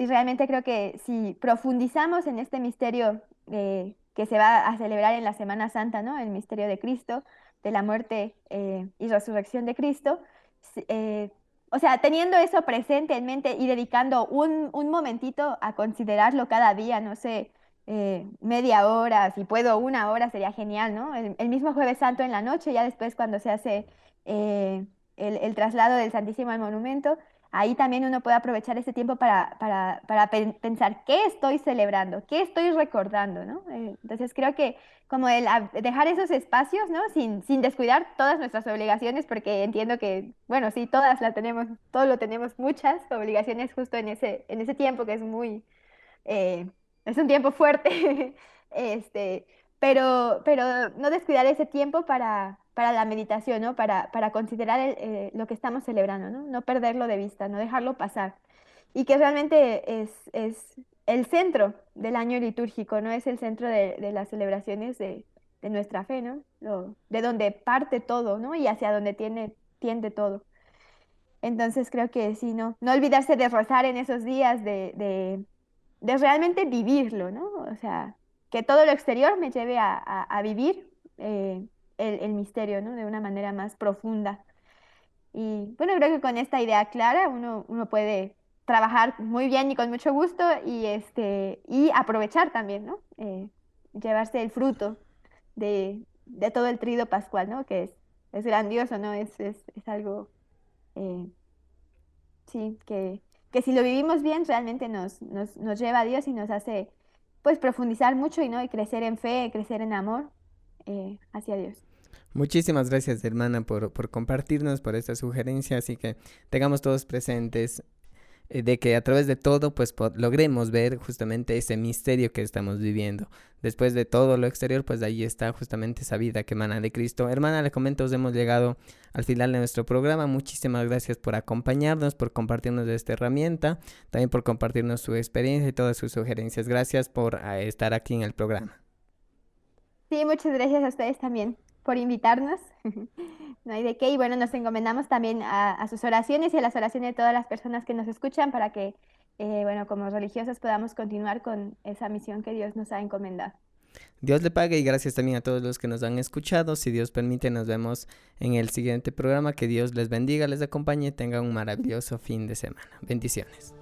realmente creo que si profundizamos en este misterio que se va a celebrar en la Semana Santa, ¿no? El misterio de Cristo, de la muerte y resurrección de Cristo, si- eh, o sea, teniendo eso presente en mente y dedicando un momentito a considerarlo cada día, no sé, media hora, si puedo una hora sería genial, ¿no? El mismo Jueves Santo en la noche, ya después cuando se hace el traslado del Santísimo al monumento. Ahí también uno puede aprovechar ese tiempo para pensar qué estoy celebrando, qué estoy recordando, ¿no? Entonces creo que como dejar esos espacios, ¿no? Sin descuidar todas nuestras obligaciones, porque entiendo que, bueno, sí, todas las tenemos, todos lo tenemos, muchas obligaciones justo en ese tiempo que es eh, es un tiempo fuerte, este, pero no descuidar ese tiempo para la meditación, ¿no? Para considerar lo que estamos celebrando, ¿no? No perderlo de vista, no dejarlo pasar. Y que realmente es el centro del año litúrgico, ¿no? Es el centro de las celebraciones de nuestra fe, ¿no? De donde parte todo, ¿no? Y hacia donde tiende todo. Entonces creo que sí, no olvidarse de rezar en esos días, de realmente vivirlo, ¿no? O sea, que todo lo exterior me lleve a vivir. el misterio, ¿no? De una manera más profunda. Y bueno, creo que con esta idea clara uno puede trabajar muy bien y con mucho gusto y aprovechar también, ¿no? Llevarse el fruto de todo el trido pascual, ¿no? Que es grandioso, ¿no? Es algo, eh, sí, que si lo vivimos bien realmente nos lleva a Dios y nos hace, pues, profundizar mucho y, ¿no? Y crecer en fe, crecer en amor hacia Dios. Muchísimas gracias, hermana, por compartirnos, por esta sugerencia. Así que tengamos todos presentes de que a través de todo pues logremos ver justamente ese misterio que estamos viviendo. Después de todo lo exterior, pues ahí está justamente esa vida que emana de Cristo. Hermana, le comento, hemos llegado al final de nuestro programa. Muchísimas gracias por acompañarnos, por compartirnos de esta herramienta, también por compartirnos su experiencia y todas sus sugerencias. Gracias por estar aquí en el programa. Sí, muchas gracias a ustedes también por invitarnos. No hay de qué. Y bueno, nos encomendamos también a sus oraciones y a las oraciones de todas las personas que nos escuchan para que, bueno, como religiosas podamos continuar con esa misión que Dios nos ha encomendado. Dios le pague y gracias también a todos los que nos han escuchado. Si Dios permite, nos vemos en el siguiente programa. Que Dios les bendiga, les acompañe y tengan un maravilloso fin de semana. Bendiciones.